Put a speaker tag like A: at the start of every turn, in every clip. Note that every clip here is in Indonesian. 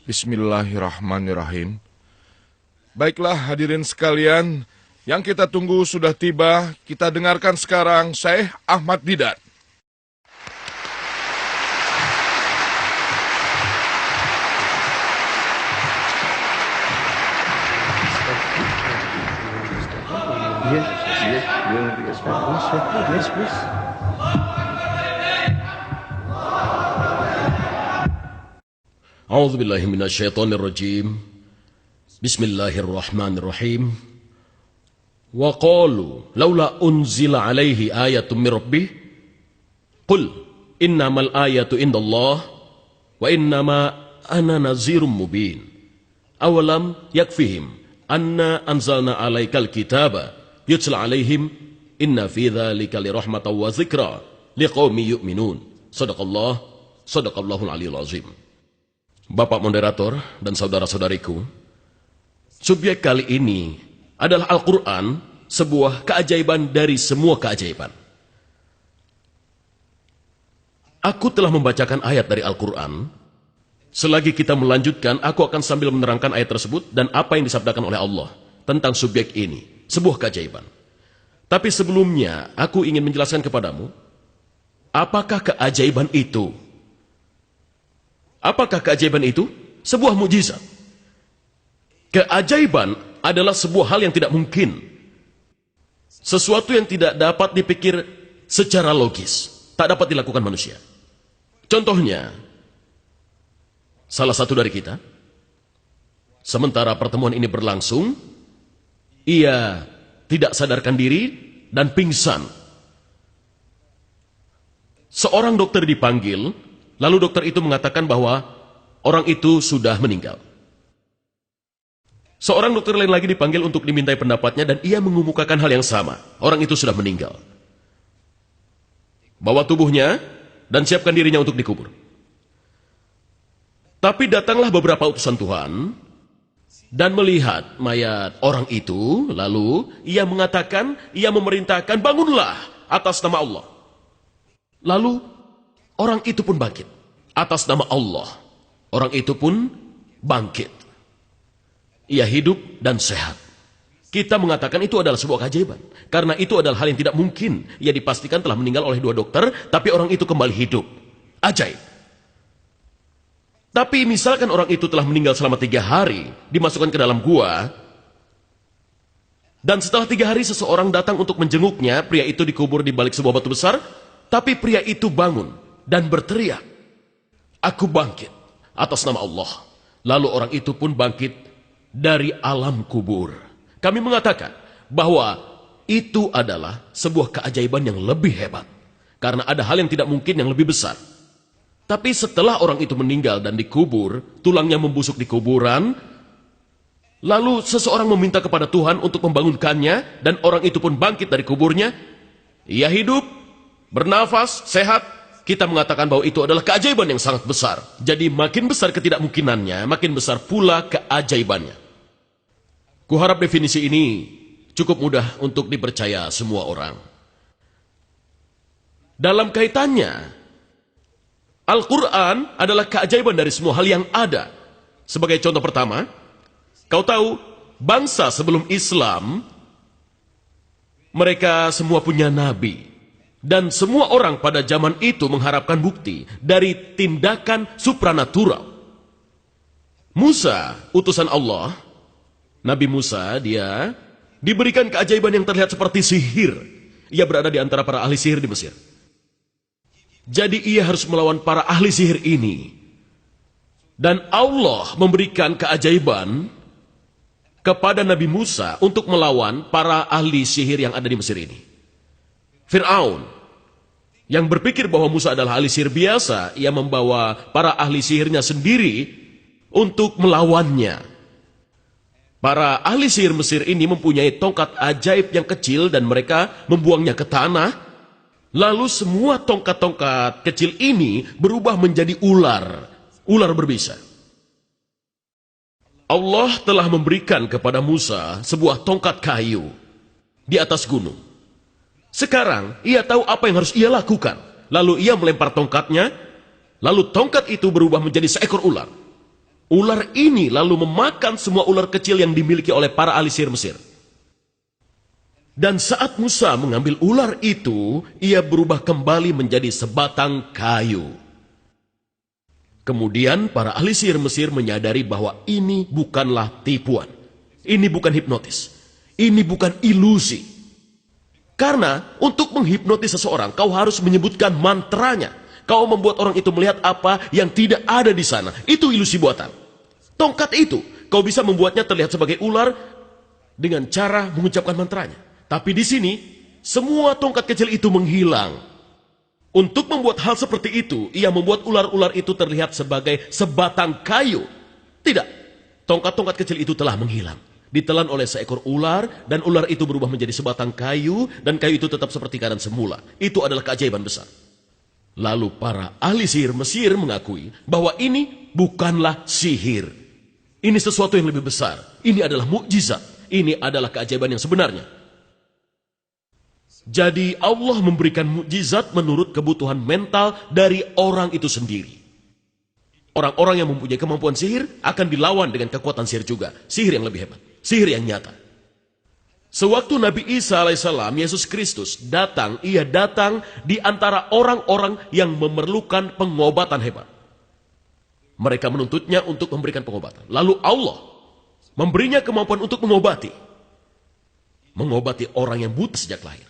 A: Bismillahirrahmanirrahim. Baiklah hadirin sekalian, yang kita tunggu sudah tiba. Kita dengarkan sekarang Syekh Ahmad Didat.
B: A'udzu billahi minasyaitonir rajim. Bismillahirrahmanirrahim. Wa qalu laula unzila alaihi ayatun mir rabbih qul innamal ayatu indallah wa innama ana nazirum mubin. Awalam yakfihim anna anzalna alaikal kitaba yutla alaihim inna fi dzalika lirahmatan wa dzikra liqaumin yu'minun. Shadaqallahul aliyul azim. Bapak moderator dan saudara-saudariku, subjek kali ini adalah Al-Quran, sebuah keajaiban dari semua keajaiban. Aku telah membacakan ayat dari Al-Quran. Selagi kita melanjutkan, aku akan sambil menerangkan ayat tersebut dan apa yang disabdakan oleh Allah tentang subjek ini, sebuah keajaiban. Tapi sebelumnya, aku ingin menjelaskan kepadamu, apakah keajaiban itu? Apakah keajaiban itu? Sebuah mukjizat. Keajaiban adalah sebuah hal yang tidak mungkin. Sesuatu yang tidak dapat dipikir secara logis. Tak dapat dilakukan manusia. Contohnya, salah satu dari kita, sementara pertemuan ini berlangsung, ia tidak sadarkan diri dan pingsan. Seorang dokter dipanggil, lalu dokter itu mengatakan bahwa orang itu sudah meninggal. Seorang dokter lain lagi dipanggil untuk dimintai pendapatnya dan ia mengemukakan hal yang sama. Orang itu sudah meninggal. Bawa tubuhnya dan siapkan dirinya untuk dikubur. Tapi datanglah beberapa utusan Tuhan dan melihat mayat orang itu, lalu ia mengatakan, ia memerintahkan, bangunlah atas nama Allah. Lalu orang itu pun bangkit. Atas nama Allah, orang itu pun bangkit. Ia hidup dan sehat. Kita mengatakan itu adalah sebuah keajaiban. Karena itu adalah hal yang tidak mungkin. Ia dipastikan telah meninggal oleh 2 dokter, tapi orang itu kembali hidup. Ajaib. Tapi misalkan orang itu telah meninggal selama 3 hari, dimasukkan ke dalam gua, dan setelah 3 hari seseorang datang untuk menjenguknya, pria itu dikubur di balik sebuah batu besar, tapi pria itu bangun dan berteriak, aku bangkit atas nama Allah. Lalu orang itu pun bangkit dari alam kubur. Kami mengatakan bahwa itu adalah sebuah keajaiban yang lebih hebat. Karena ada hal yang tidak mungkin yang lebih besar. Tapi setelah orang itu meninggal dan dikubur, tulangnya membusuk di kuburan, lalu seseorang meminta kepada Tuhan untuk membangunkannya, dan orang itu pun bangkit dari kuburnya. Ia hidup, bernafas, sehat. Kita mengatakan bahwa itu adalah keajaiban yang sangat besar. Jadi makin besar ketidakmungkinannya, makin besar pula keajaibannya. Kuharap definisi ini cukup mudah untuk dipercaya semua orang. Dalam kaitannya, Al-Quran adalah keajaiban dari semua hal yang ada. Sebagai contoh pertama, kau tahu, bangsa sebelum Islam, mereka semua punya nabi. Dan semua orang pada zaman itu mengharapkan bukti dari tindakan supranatural. Musa, utusan Allah, Nabi Musa, dia diberikan keajaiban yang terlihat seperti sihir. Ia berada di antara para ahli sihir di Mesir. Jadi ia harus melawan para ahli sihir ini. Dan Allah memberikan keajaiban kepada Nabi Musa untuk melawan para ahli sihir yang ada di Mesir ini. Fir'aun, yang berpikir bahwa Musa adalah ahli sihir biasa, ia membawa para ahli sihirnya sendiri untuk melawannya. Para ahli sihir Mesir ini mempunyai tongkat ajaib yang kecil dan mereka membuangnya ke tanah. Lalu semua tongkat-tongkat kecil ini berubah menjadi ular. Ular berbisa. Allah telah memberikan kepada Musa sebuah tongkat kayu di atas gunung. Sekarang ia tahu apa yang harus ia lakukan. Lalu ia melempar tongkatnya, lalu tongkat itu berubah menjadi seekor ular. Ular ini lalu memakan semua ular kecil yang dimiliki oleh para ahli sihir Mesir. Dan saat Musa mengambil ular itu, ia berubah kembali menjadi sebatang kayu. Kemudian para ahli sihir Mesir menyadari bahwa ini bukanlah tipuan. Ini bukan hipnotis. Ini bukan ilusi. Karena untuk menghipnotis seseorang, kau harus menyebutkan mantranya. Kau membuat orang itu melihat apa yang tidak ada di sana. Itu ilusi buatan. Tongkat itu, kau bisa membuatnya terlihat sebagai ular dengan cara mengucapkan mantranya. Tapi di sini, semua tongkat kecil itu menghilang. Untuk membuat hal seperti itu, ia membuat ular-ular itu terlihat sebagai sebatang kayu. Tidak, tongkat-tongkat kecil itu telah menghilang. Ditelan oleh seekor ular, dan ular itu berubah menjadi sebatang kayu, dan kayu itu tetap seperti keadaan semula. Itu adalah keajaiban besar. Lalu para ahli sihir Mesir mengakui bahwa ini bukanlah sihir. Ini sesuatu yang lebih besar. Ini adalah mukjizat. Ini adalah keajaiban yang sebenarnya. Jadi Allah memberikan mukjizat menurut kebutuhan mental dari orang itu sendiri. Orang-orang yang mempunyai kemampuan sihir akan dilawan dengan kekuatan sihir juga. Sihir yang lebih hebat. Sihir yang nyata. Sewaktu Nabi Isa alaihissalam, Yesus Kristus datang, ia datang di antara orang-orang yang memerlukan pengobatan hebat. Mereka menuntutnya untuk memberikan pengobatan. Lalu Allah memberinya kemampuan untuk mengobati. Mengobati orang yang buta sejak lahir.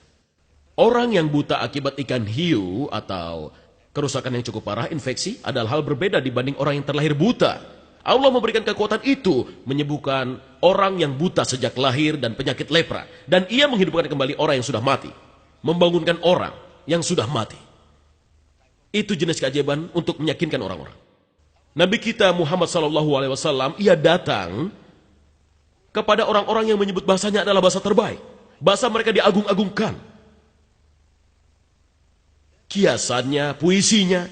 B: Orang yang buta akibat ikan hiu atau kerusakan yang cukup parah, infeksi, adalah hal berbeda dibanding orang yang terlahir buta. Allah memberikan kekuatan itu, menyembuhkan orang yang buta sejak lahir dan penyakit lepra. Dan ia menghidupkan kembali orang yang sudah mati. Membangunkan orang yang sudah mati. Itu jenis keajaiban untuk meyakinkan orang-orang. Nabi kita Muhammad SAW, ia datang kepada orang-orang yang menyebut bahasanya adalah bahasa terbaik. Bahasa mereka diagung-agungkan. Kiasannya, puisinya.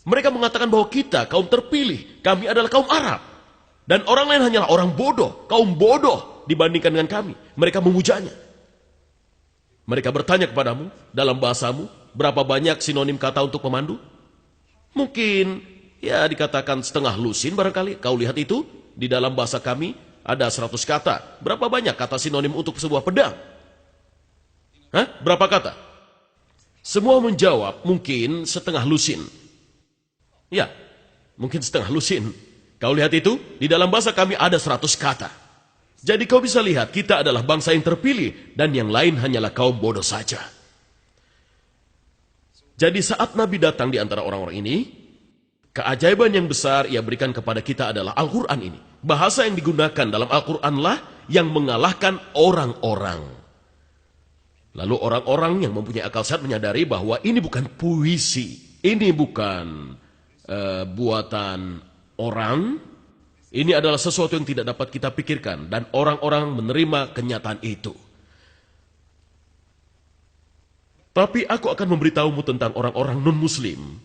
B: Mereka mengatakan bahwa kita, kaum terpilih, kami adalah kaum Arab. Dan orang lain hanyalah orang bodoh, kaum bodoh dibandingkan dengan kami. Mereka memujanya. Mereka bertanya kepadamu, dalam bahasamu, berapa banyak sinonim kata untuk pemandu? Mungkin, ya dikatakan setengah lusin barangkali. Kau lihat itu, di dalam bahasa kami ada 100 kata. Berapa banyak kata sinonim untuk sebuah pedang? Hah? Berapa kata? Semua menjawab, mungkin setengah lusin. Ya, mungkin setengah lusin. Kau lihat itu, di dalam bahasa kami ada 100 kata. Jadi kau bisa lihat, kita adalah bangsa yang terpilih, dan yang lain hanyalah kaum bodoh saja. Jadi saat Nabi datang di antara orang-orang ini, keajaiban yang besar ia berikan kepada kita adalah Al-Quran ini. Bahasa yang digunakan dalam Al-Quranlah yang mengalahkan orang-orang. Lalu orang-orang yang mempunyai akal sehat menyadari bahwa ini bukan puisi, ini bukan buatan orang, ini adalah sesuatu yang tidak dapat kita pikirkan, dan orang-orang menerima kenyataan itu. Tapi aku akan memberitahumu tentang orang-orang non-muslim.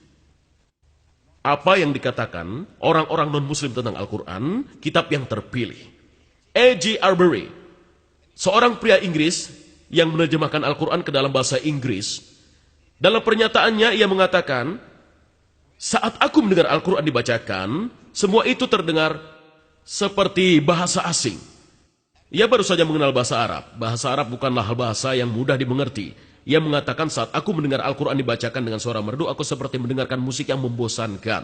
B: Apa yang dikatakan orang-orang non-muslim tentang Al-Quran, kitab yang terpilih. A.G. Arbery, seorang pria Inggris yang menerjemahkan Al-Quran ke dalam bahasa Inggris. Dalam pernyataannya ia mengatakan, saat aku mendengar Al-Quran dibacakan, semua itu terdengar seperti bahasa asing. Ia baru saja mengenal bahasa Arab. Bahasa Arab bukanlah bahasa yang mudah dimengerti. Ia mengatakan, saat aku mendengar Al-Quran dibacakan dengan suara merdu, aku seperti mendengarkan musik yang membosankan.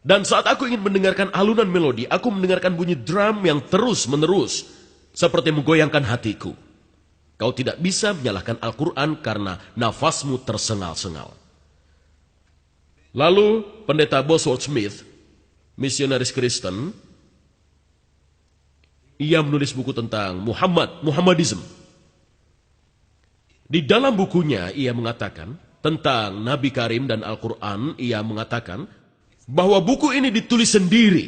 B: Dan saat aku ingin mendengarkan alunan melodi, aku mendengarkan bunyi drum yang terus-menerus, seperti menggoyangkan hatiku. Kau tidak bisa menyalahkan Al-Quran karena nafasmu tersengal-sengal. Lalu pendeta Bosworth Smith, misionaris Kristen, ia menulis buku tentang Muhammadism. Di dalam bukunya ia mengatakan tentang Nabi Karim dan Al-Quran, ia mengatakan bahwa buku ini ditulis sendiri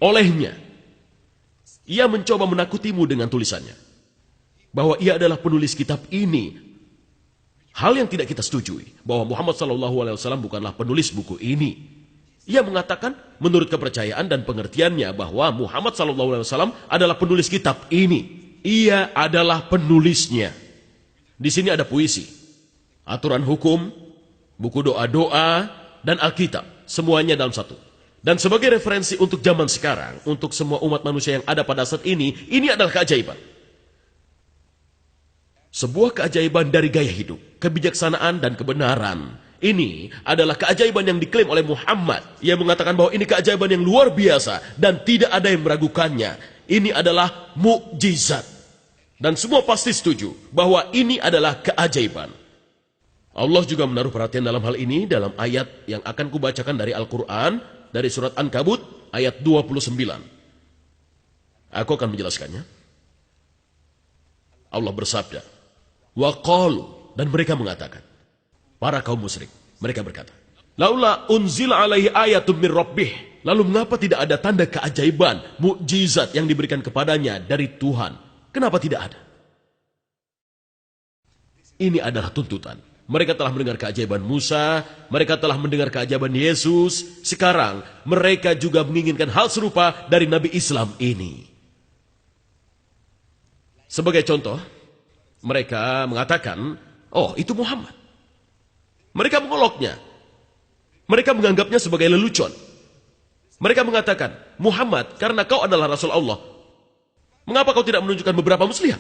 B: olehnya. Ia mencoba menakutimu dengan tulisannya. Bahwa ia adalah penulis kitab ini. Hal yang tidak kita setujui. Bahwa Muhammad SAW bukanlah penulis buku ini. Ia mengatakan menurut kepercayaan dan pengertiannya bahwa Muhammad SAW adalah penulis kitab ini. Ia adalah penulisnya. Di sini ada puisi, aturan hukum, buku doa-doa, dan Alkitab. Semuanya dalam satu. Dan sebagai referensi untuk zaman sekarang, untuk semua umat manusia yang ada pada saat ini adalah keajaiban. Sebuah keajaiban dari gaya hidup, kebijaksanaan dan kebenaran. Ini adalah keajaiban yang diklaim oleh Muhammad. Ia mengatakan bahwa ini keajaiban yang luar biasa dan tidak ada yang meragukannya. Ini adalah mukjizat. Dan semua pasti setuju bahwa ini adalah keajaiban. Allah juga menaruh perhatian dalam hal ini dalam ayat yang akan kubacakan dari Al-Quran, dari surat Ankabut ayat 29. Aku akan menjelaskannya. Allah bersabda, wa qalu, dan mereka mengatakan, para kaum musyrik, mereka berkata, laula unzila alaihi ayatum min rabbih. Lalu mengapa tidak ada tanda keajaiban, mukjizat yang diberikan kepadanya dari Tuhan? Kenapa tidak ada? Ini adalah tuntutan. Mereka telah mendengar keajaiban Musa, mereka telah mendengar keajaiban Yesus. Sekarang mereka juga menginginkan hal serupa dari Nabi Islam ini. Sebagai contoh, mereka mengatakan, oh itu Muhammad. Mereka mengoloknya. Mereka menganggapnya sebagai lelucon. Mereka mengatakan, Muhammad, karena kau adalah Rasul Allah, mengapa kau tidak menunjukkan beberapa muslihat?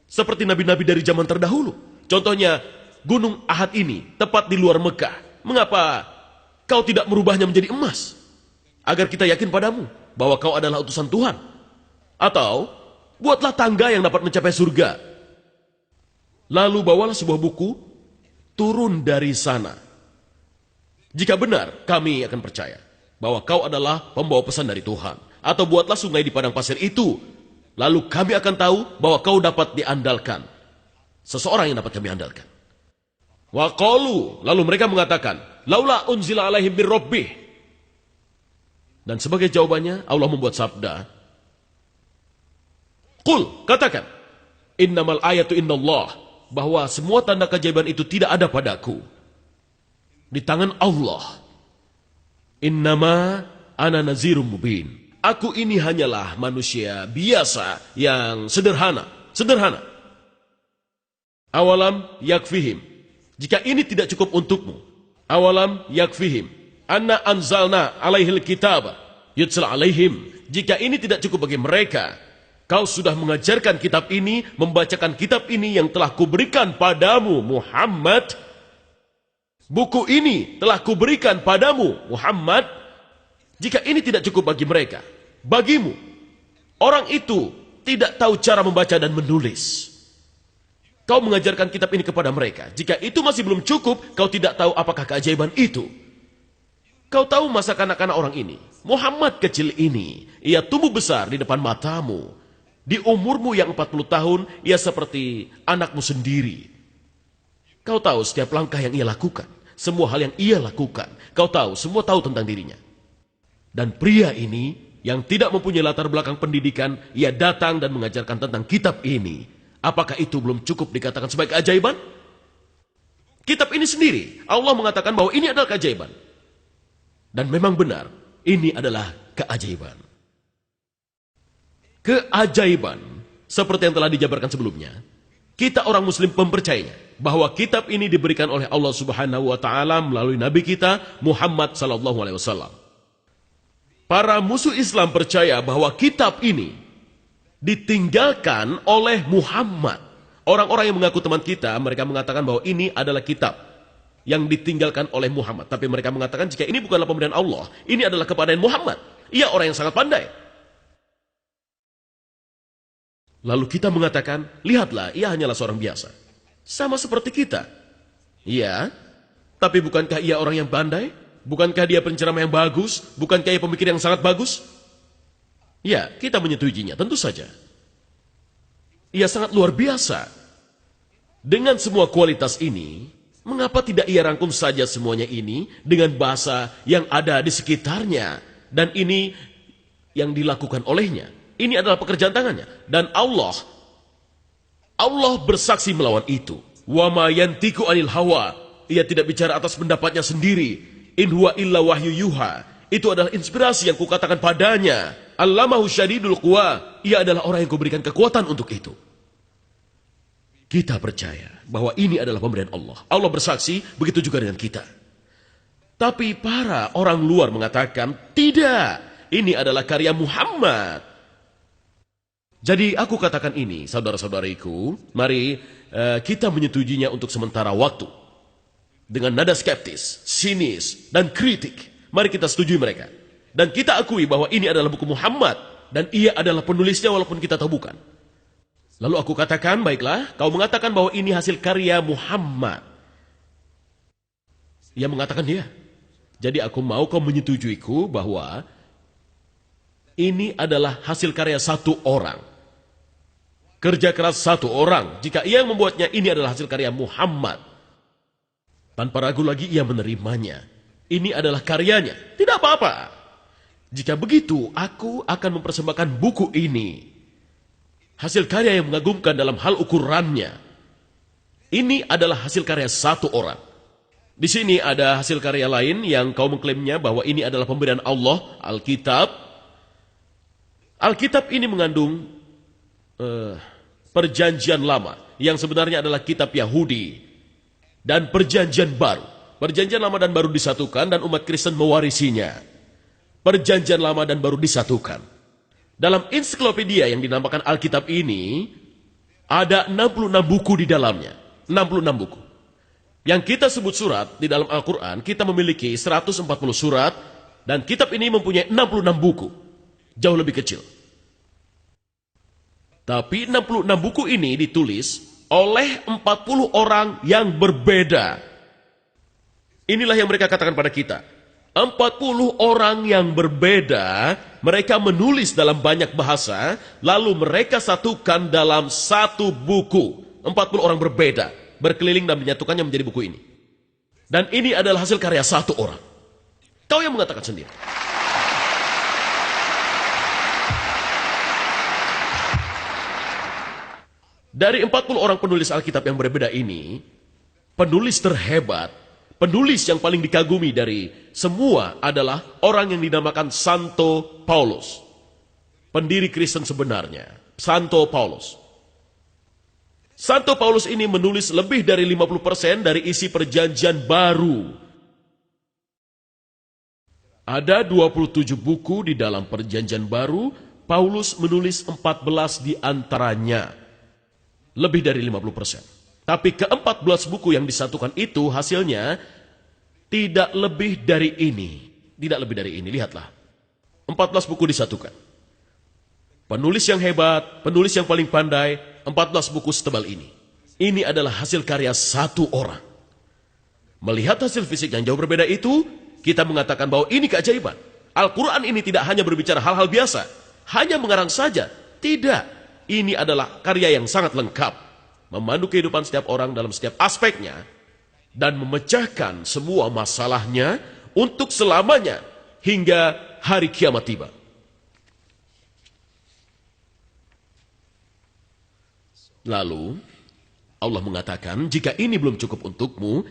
B: Seperti nabi-nabi dari zaman terdahulu. Contohnya, Gunung Ahad ini tepat di luar Mekah. Mengapa kau tidak merubahnya menjadi emas? Agar kita yakin padamu bahwa kau adalah utusan Tuhan. Atau buatlah tangga yang dapat mencapai surga. Lalu bawalah sebuah buku, turun dari sana. Jika benar, kami akan percaya bahwa kau adalah pembawa pesan dari Tuhan. Atau buatlah sungai di padang pasir itu. Lalu kami akan tahu bahwa kau dapat diandalkan. Seseorang yang dapat kami andalkan. Wa qalu, lalu mereka mengatakan, laula unzila alaihim bir rabbih. Dan sebagai jawabannya, Allah membuat sabda, Qul, katakan, innamal ayatu innallah, bahwa semua tanda keajaiban itu tidak ada padaku. Di tangan Allah. Innama ana nazirum mubin. Aku ini hanyalah manusia biasa yang sederhana. Sederhana. Awalam yakfihim. Jika ini tidak cukup untukmu, awalam yakfihim, anna anzalna alaihil kitab, yutsla alaihim. Jika ini tidak cukup bagi mereka, kau sudah mengajarkan kitab ini, membacakan kitab ini yang telah kuberikan padamu, Muhammad. Buku ini telah kuberikan padamu, Muhammad. Jika ini tidak cukup bagi mereka, bagimu, orang itu tidak tahu cara membaca dan menulis. Kau mengajarkan kitab ini kepada mereka. Jika itu masih belum cukup, kau tidak tahu apakah keajaiban itu. Kau tahu masa kanak-kanak orang ini. Muhammad kecil ini, ia tumbuh besar di depan matamu. Di umurmu yang 40 tahun, ia seperti anakmu sendiri. Kau tahu setiap langkah yang ia lakukan. Semua hal yang ia lakukan. Kau tahu, semua tahu tentang dirinya. Dan pria ini, yang tidak mempunyai latar belakang pendidikan, ia datang dan mengajarkan tentang kitab ini. Apakah itu belum cukup dikatakan sebagai keajaiban? Kitab ini sendiri, Allah mengatakan bahwa ini adalah keajaiban. Dan memang benar, ini adalah keajaiban. Keajaiban, seperti yang telah dijabarkan sebelumnya, kita orang muslim mempercayainya, bahwa kitab ini diberikan oleh Allah Subhanahu wa Ta'ala melalui Nabi kita, Muhammad Sallallahu Alaihi Wasallam. Para musuh Islam percaya bahwa kitab ini ditinggalkan oleh Muhammad. Orang-orang yang mengaku teman kita, mereka mengatakan bahwa ini adalah kitab yang ditinggalkan oleh Muhammad. Tapi mereka mengatakan jika ini bukanlah pemberian Allah, ini adalah kepadaan Muhammad. Ia orang yang sangat pandai. Lalu kita mengatakan, lihatlah, ia hanyalah seorang biasa. Sama seperti kita. Iya, tapi bukankah ia orang yang pandai? Bukankah dia penceramah yang bagus? Bukankah ia pemikir yang sangat bagus? Ya, kita menyetujuinya, tentu saja. Ia sangat luar biasa. Dengan semua kualitas ini, mengapa tidak ia rangkum saja semuanya ini dengan bahasa yang ada di sekitarnya? Dan ini yang dilakukan olehnya. Ini adalah pekerjaan tangannya. Dan Allah bersaksi melawan itu. Wa ma yantiqu anil hawa. Ia tidak bicara atas pendapatnya sendiri. In huwa illa wahyu yuha. Itu adalah inspirasi yang kukatakan padanya. Allamahu syadidul quwa. Ia adalah orang yang kuberikan kekuatan untuk itu. Kita percaya bahwa ini adalah pemberian Allah. Allah bersaksi, begitu juga dengan kita. Tapi para orang luar mengatakan, tidak, ini adalah karya Muhammad. Jadi aku katakan ini, saudara-saudariku, mari kita menyetujuinya untuk sementara waktu. Dengan nada skeptis, sinis, dan kritik, mari kita setujui mereka. Dan kita akui bahwa ini adalah buku Muhammad, dan ia adalah penulisnya walaupun kita tahu bukan. Lalu aku katakan, baiklah, kau mengatakan bahwa ini hasil karya Muhammad. Ia mengatakan iya. Jadi aku mau kau menyetujuiku bahwa ini adalah hasil karya satu orang. Kerja keras satu orang. Jika ia yang membuatnya, ini adalah hasil karya Muhammad. Tanpa ragu lagi ia menerimanya. Ini adalah karyanya. Tidak apa-apa. Jika begitu, aku akan mempersembahkan buku ini. Hasil karya yang mengagumkan dalam hal ukurannya. Ini adalah hasil karya satu orang. Di sini ada hasil karya lain yang kau mengklaimnya bahwa ini adalah pemberian Allah, Alkitab. Alkitab ini mengandung perjanjian lama yang sebenarnya adalah kitab Yahudi dan perjanjian baru. Perjanjian lama dan baru disatukan dan umat Kristen mewarisinya. Perjanjian lama dan baru disatukan. Dalam ensiklopedia yang dinamakan Alkitab ini ada 66 buku di dalamnya. 66 buku. Yang kita sebut surat di dalam Al-Quran, kita memiliki 140 surat, dan kitab ini mempunyai 66 buku. Jauh lebih kecil. Tapi 66 buku ini ditulis oleh 40 orang yang berbeda. Inilah yang mereka katakan pada kita. 40 orang yang berbeda, mereka menulis dalam banyak bahasa, lalu mereka satukan dalam satu buku. 40 orang berbeda. Berkeliling dan menyatukannya menjadi buku ini. Dan ini adalah hasil karya satu orang. Kau yang mengatakan sendiri. Dari 40 orang penulis Alkitab yang berbeda ini, penulis terhebat, penulis yang paling dikagumi dari semua adalah orang yang dinamakan Santo Paulus. Pendiri Kristen sebenarnya, Santo Paulus. Santo Paulus ini menulis lebih dari 50% dari isi perjanjian baru. Ada 27 buku di dalam perjanjian baru, Paulus menulis 14 di antaranya. Lebih dari 50%. Tapi ke-14 buku yang disatukan itu hasilnya tidak lebih dari ini. Tidak lebih dari ini, lihatlah. 14 buku disatukan. Penulis yang hebat, penulis yang paling pandai, 14 buku setebal ini. Ini adalah hasil karya satu orang. Melihat hasil fisik yang jauh berbeda itu, kita mengatakan bahwa ini keajaiban. Al-Quran ini tidak hanya berbicara hal-hal biasa, hanya mengarang saja. Tidak, ini adalah karya yang sangat lengkap. Memandu kehidupan setiap orang dalam setiap aspeknya, dan memecahkan semua masalahnya untuk selamanya hingga hari kiamat tiba. Lalu Allah mengatakan, jika ini belum cukup untukmu,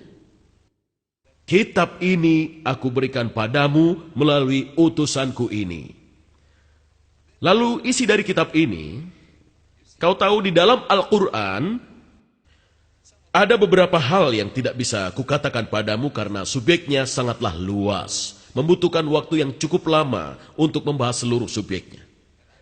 B: kitab ini aku berikan padamu melalui utusanku ini. Lalu isi dari kitab ini, kau tahu di dalam Al-Quran ada beberapa hal yang tidak bisa kukatakan padamu karena subjeknya sangatlah luas, membutuhkan waktu yang cukup lama untuk membahas seluruh subjeknya.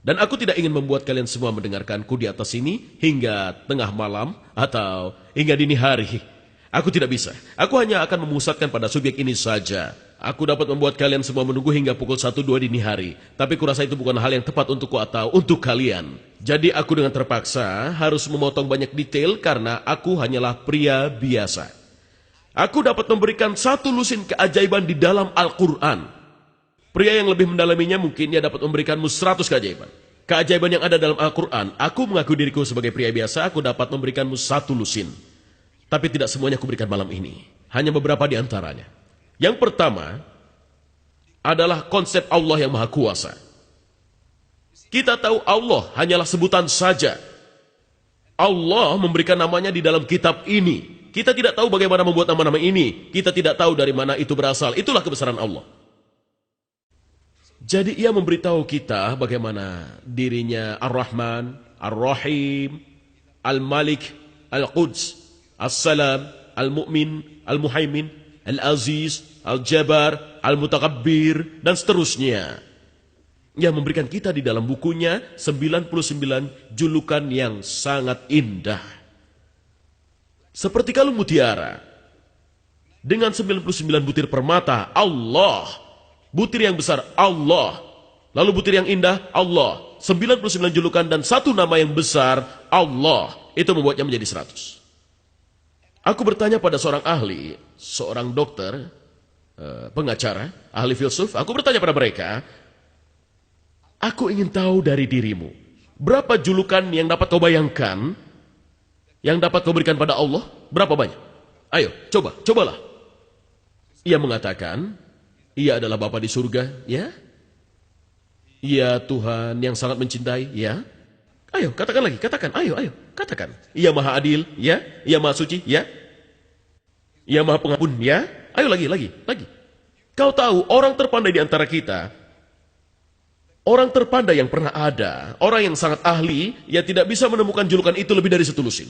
B: Dan aku tidak ingin membuat kalian semua mendengarkanku di atas sini hingga tengah malam atau hingga dini hari. Aku tidak bisa. Aku hanya akan memusatkan pada subjek ini saja. Aku dapat membuat kalian semua menunggu hingga pukul 1-2 dini hari. Tapi kurasa itu bukan hal yang tepat untukku atau untuk kalian. Jadi aku dengan terpaksa harus memotong banyak detail karena aku hanyalah pria biasa. Aku dapat memberikan satu lusin keajaiban di dalam Al-Quran. Pria yang lebih mendalaminya mungkin dia dapat memberikanmu 100 keajaiban. Keajaiban yang ada dalam Al-Quran, aku mengaku diriku sebagai pria biasa, aku dapat memberikanmu satu lusin. Tapi tidak semuanya aku berikan malam ini. Hanya beberapa di antaranya. Yang pertama adalah konsep Allah yang Maha Kuasa. Kita tahu Allah hanyalah sebutan saja. Allah memberikan namanya di dalam kitab ini. Kita tidak tahu bagaimana membuat nama-nama ini. Kita tidak tahu dari mana itu berasal. Itulah kebesaran Allah. Jadi ia memberitahu kita bagaimana dirinya Ar-Rahman, Ar-Rahim, Al-Malik, Al-Quds, As-Salam, Al-Mu'min, Al-Muhaimin. Al-Aziz, Al-Jabbar, Al-Mutakabbir, dan seterusnya. Yang memberikan kita di dalam bukunya 99 julukan yang sangat indah. Seperti kalung mutiara. Dengan 99 butir permata, Allah. Butir yang besar, Allah. Lalu butir yang indah, Allah. 99 julukan dan satu nama yang besar, Allah. Itu membuatnya menjadi 100. Aku bertanya pada seorang ahli, seorang dokter, pengacara, ahli filsuf. Aku bertanya pada mereka, aku ingin tahu dari dirimu, berapa julukan yang dapat kau bayangkan, yang dapat kau berikan pada Allah? Berapa banyak? Ayo, cobalah. Ia mengatakan, ia adalah Bapa di surga, ya? Ia Tuhan yang sangat mencintai, ya? Ayo, katakan lagi, ayo, katakan. Ia Maha Adil, ya? Ia Maha Suci, ya? Ia Maha Pengampun, ya? Ayo lagi. Kau tahu, orang terpandai di antara kita, orang terpandai yang pernah ada, orang yang sangat ahli, ia tidak bisa menemukan julukan itu lebih dari 1 lusin.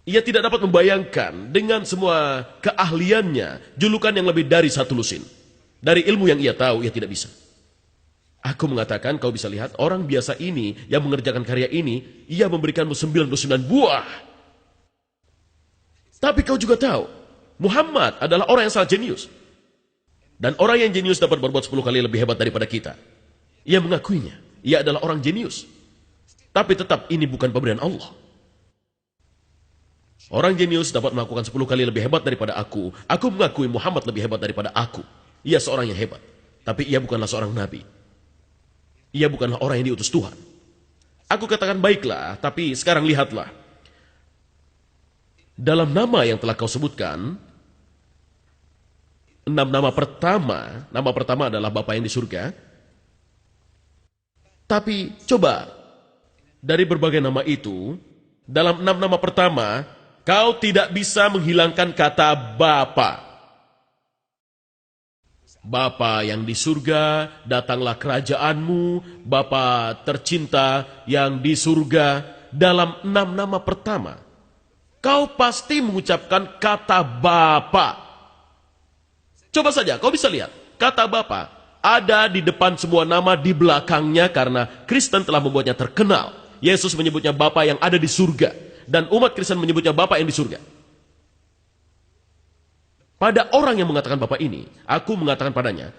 B: Ia tidak dapat membayangkan dengan semua keahliannya, julukan yang lebih dari 1 lusin. Dari ilmu yang ia tahu, ia tidak bisa. Aku mengatakan, kau bisa lihat, orang biasa ini yang mengerjakan karya ini, ia memberikanmu 99 buah. Tapi kau juga tahu, Muhammad adalah orang yang sangat jenius. Dan orang yang jenius dapat berbuat 10 kali lebih hebat daripada kita. Ia mengakuinya, ia adalah orang jenius. Tapi tetap ini bukan pemberian Allah. Orang jenius dapat melakukan 10 kali lebih hebat daripada aku. Aku mengakui Muhammad lebih hebat daripada aku. Ia seorang yang hebat. Tapi ia bukanlah seorang nabi. Ia bukanlah orang yang diutus Tuhan. Aku katakan baiklah, tapi sekarang lihatlah. Dalam nama yang telah kau sebutkan, 6 nama pertama adalah Bapa yang di surga. Tapi coba, dari berbagai nama itu, dalam 6 nama pertama, kau tidak bisa menghilangkan kata Bapa. Bapa yang di surga, datanglah kerajaanmu, Bapa tercinta yang di surga. Dalam 6 nama pertama, kau pasti mengucapkan kata Bapa. Coba saja, kau bisa lihat, kata Bapa ada di depan semua nama di belakangnya karena Kristen telah membuatnya terkenal. Yesus menyebutnya Bapa yang ada di surga. Dan umat Kristen menyebutnya Bapa yang di surga. Pada orang yang mengatakan Bapa ini, aku mengatakan padanya,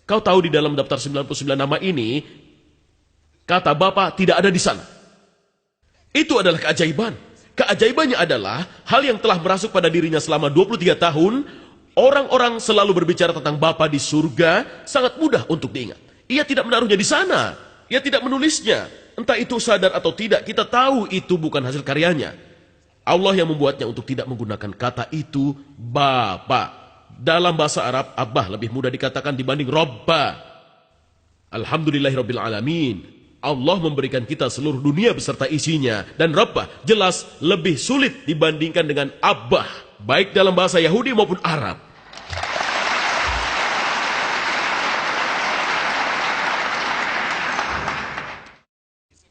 B: kau tahu di dalam daftar 99 nama ini, kata Bapa tidak ada di sana. Itu adalah keajaiban. Keajaibannya adalah hal yang telah merasuk pada dirinya selama 23 tahun, orang-orang selalu berbicara tentang Bapa di surga, sangat mudah untuk diingat. Ia tidak menaruhnya di sana, ia tidak menulisnya. Entah itu sadar atau tidak, kita tahu itu bukan hasil karyanya. Allah yang membuatnya untuk tidak menggunakan kata itu, Bapa. Dalam bahasa Arab, Abah lebih mudah dikatakan dibanding Robba. Alhamdulillahirabbil alamin. Allah memberikan kita seluruh dunia beserta isinya. Dan Robba jelas lebih sulit dibandingkan dengan Abah, baik dalam bahasa Yahudi maupun Arab.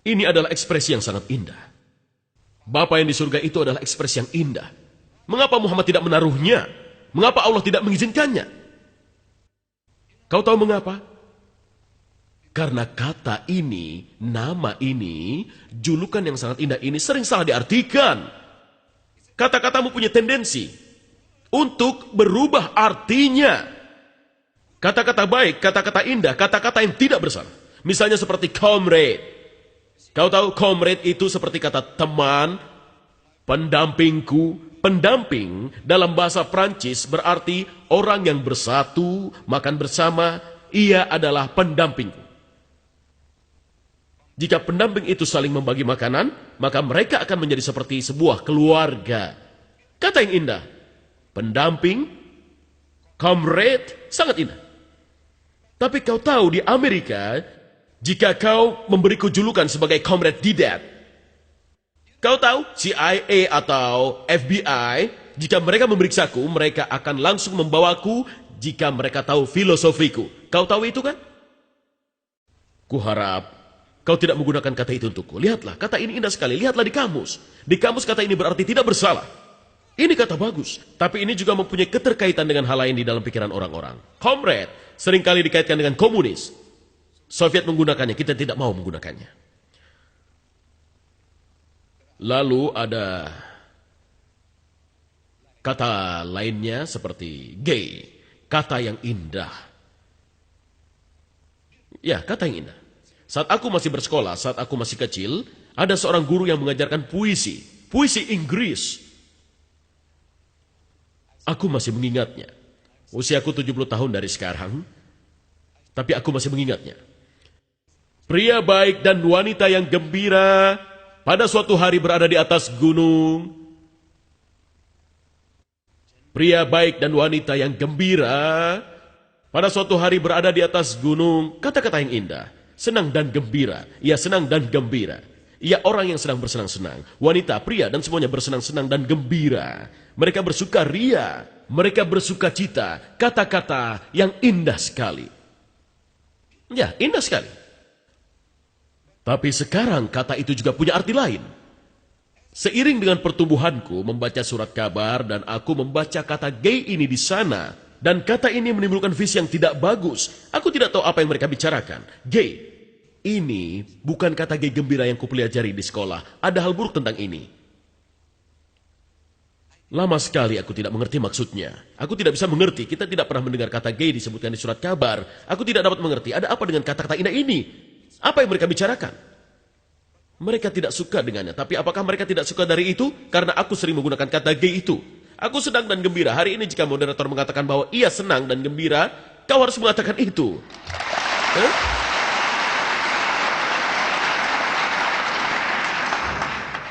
B: Ini adalah ekspresi yang sangat indah. Bapa yang di surga itu adalah ekspresi yang indah. Mengapa Muhammad tidak menaruhnya? Mengapa Allah tidak mengizinkannya? Kau tahu mengapa? Karena kata ini, nama ini, julukan yang sangat indah ini sering salah diartikan. Kata-katamu punya tendensi untuk berubah artinya. Kata-kata baik, kata-kata indah, kata-kata yang tidak bersalah. Misalnya seperti comrade. Kau tahu comrade itu seperti kata teman, pendampingku. Pendamping dalam bahasa Prancis berarti orang yang bersatu, makan bersama. Ia adalah pendampingku. Jika pendamping itu saling membagi makanan, maka mereka akan menjadi seperti sebuah keluarga. Kata yang indah. Pendamping, comrade, sangat indah. Tapi kau tahu di Amerika, jika kau memberiku julukan sebagai Comrade Didat, kau tahu CIA atau FBI, jika mereka memeriksaku, mereka akan langsung membawaku jika mereka tahu filosofiku. Kau tahu itu kan? Kuharap kau tidak menggunakan kata itu untukku. Lihatlah, kata ini indah sekali. Lihatlah di kamus. Di kamus kata ini berarti tidak bersalah. Ini kata bagus, tapi ini juga mempunyai keterkaitan dengan hal lain di dalam pikiran orang-orang. Comrade seringkali dikaitkan dengan komunis. Soviet menggunakannya, kita tidak mau menggunakannya. Lalu ada kata lainnya seperti gay, kata yang indah. Ya, kata yang indah. Saat aku masih bersekolah, saat aku masih kecil, ada seorang guru yang mengajarkan puisi Inggris. Aku masih mengingatnya. Usiaku 70 tahun dari sekarang, tapi aku masih mengingatnya. Pria baik dan wanita yang gembira pada suatu hari berada di atas gunung. Pria baik dan wanita yang gembira pada suatu hari berada di atas gunung. Kata-kata yang indah. Senang dan gembira. Ia senang dan gembira. Ia orang yang sedang bersenang-senang. Wanita, pria, dan semuanya bersenang-senang dan gembira. Mereka bersuka ria. Mereka bersuka cita. Kata-kata yang indah sekali. Ya, indah sekali. Tapi sekarang kata itu juga punya arti lain. Seiring dengan pertumbuhanku membaca surat kabar dan aku membaca kata gay ini di sana. Dan kata ini menimbulkan visi yang tidak bagus. Aku tidak tahu apa yang mereka bicarakan. Gay. Ini bukan kata gay gembira yang kupelajari di sekolah. Ada hal buruk tentang ini. Lama sekali aku tidak mengerti maksudnya. Aku tidak bisa mengerti. Kita tidak pernah mendengar kata gay disebutkan di surat kabar. Aku tidak dapat mengerti. Ada apa dengan kata-kata indah ini? Apa yang mereka bicarakan? Mereka tidak suka dengannya. Tapi apakah mereka tidak suka dari itu? Karena aku sering menggunakan kata gay itu. Aku senang dan gembira. Hari ini jika moderator mengatakan bahwa ia senang dan gembira, kau harus mengatakan itu.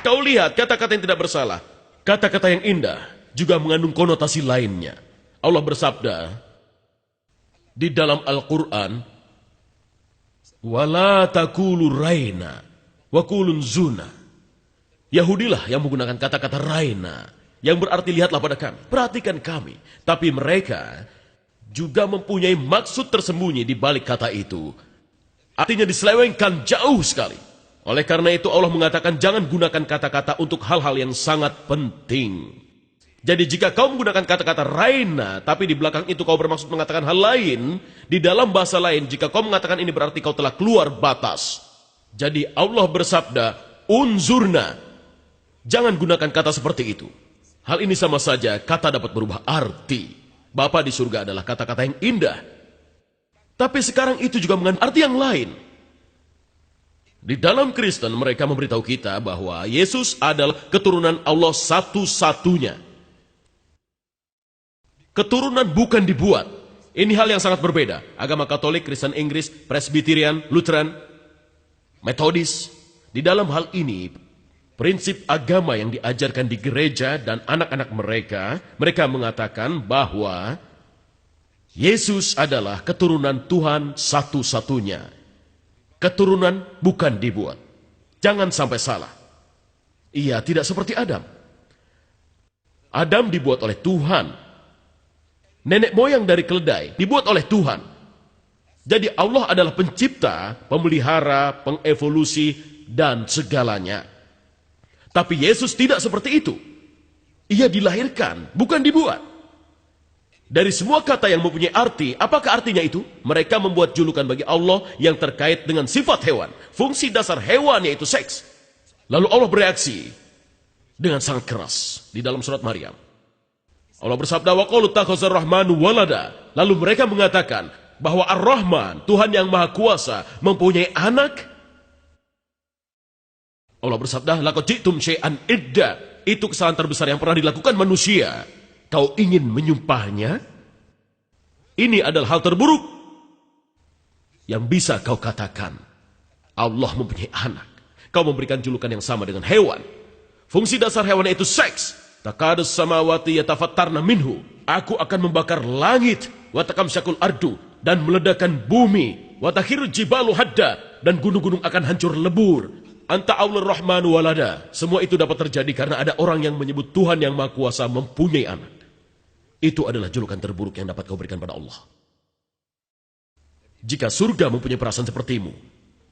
B: Kau lihat kata-kata yang tidak bersalah. Kata-kata yang indah juga mengandung konotasi lainnya. Allah bersabda di dalam Al-Quran, "Wala takulu raina wa kulun zuna." Yahudilah yang menggunakan kata-kata raina, yang berarti lihatlah pada kami, perhatikan kami. Tapi mereka juga mempunyai maksud tersembunyi di balik kata itu. Artinya diselewengkan jauh sekali. Oleh karena itu Allah mengatakan jangan gunakan kata-kata untuk hal-hal yang sangat penting. Jadi jika kau menggunakan kata-kata raina, tapi di belakang itu kau bermaksud mengatakan hal lain, di dalam bahasa lain, jika kau mengatakan ini berarti kau telah keluar batas. Jadi Allah bersabda, unzurna. Jangan gunakan kata seperti itu. Hal ini sama saja, kata dapat berubah arti. Bapa di surga adalah kata-kata yang indah. Tapi sekarang itu juga mengandung arti yang lain. Di dalam Kristen mereka memberitahu kita bahwa Yesus adalah keturunan Allah satu-satunya. Keturunan bukan dibuat. Ini hal yang sangat berbeda. Agama Katolik, Kristen Inggris, Presbyterian, Lutheran, Metodis. Di dalam hal ini, prinsip agama yang diajarkan di gereja dan anak-anak mereka mengatakan bahwa Yesus adalah keturunan Tuhan satu-satunya. Keturunan bukan dibuat. Jangan sampai salah. Ia tidak seperti Adam. Adam dibuat oleh Tuhan. Nenek moyang dari keledai dibuat oleh Tuhan. Jadi Allah adalah pencipta, pemelihara, pengevolusi, dan segalanya. Tapi Yesus tidak seperti itu. Ia dilahirkan, bukan dibuat. Dari semua kata yang mempunyai arti, apakah artinya itu? Mereka membuat julukan bagi Allah yang terkait dengan sifat hewan. Fungsi dasar hewan yaitu seks. Lalu Allah bereaksi dengan sangat keras di dalam surat Maryam. Allah bersabda, wa qalu takhazar rahmanu walada. Lalu mereka mengatakan bahwa Ar-Rahman, Tuhan yang Maha Kuasa, mempunyai anak. Allah bersabda, laqad ji'tum syai'an idda. Itu kesalahan terbesar yang pernah dilakukan manusia. Kau ingin menyumpahnya? Ini adalah hal terburuk yang bisa kau katakan. Allah mempunyai anak. Kau memberikan julukan yang sama dengan hewan. Fungsi dasar hewan itu seks. Takadus samawati yatafattarna minhu. Aku akan membakar langit. Watakamsyakul ardu. Dan meledakkan bumi. Watakhiru jibalu hadda. Dan gunung-gunung akan hancur lebur. Anta aulur rahmanu walada. Semua itu dapat terjadi karena ada orang yang menyebut Tuhan yang Maha Kuasa mempunyai anak. Itu adalah julukan terburuk yang dapat kau berikan pada Allah. Jika surga mempunyai perasaan sepertimu,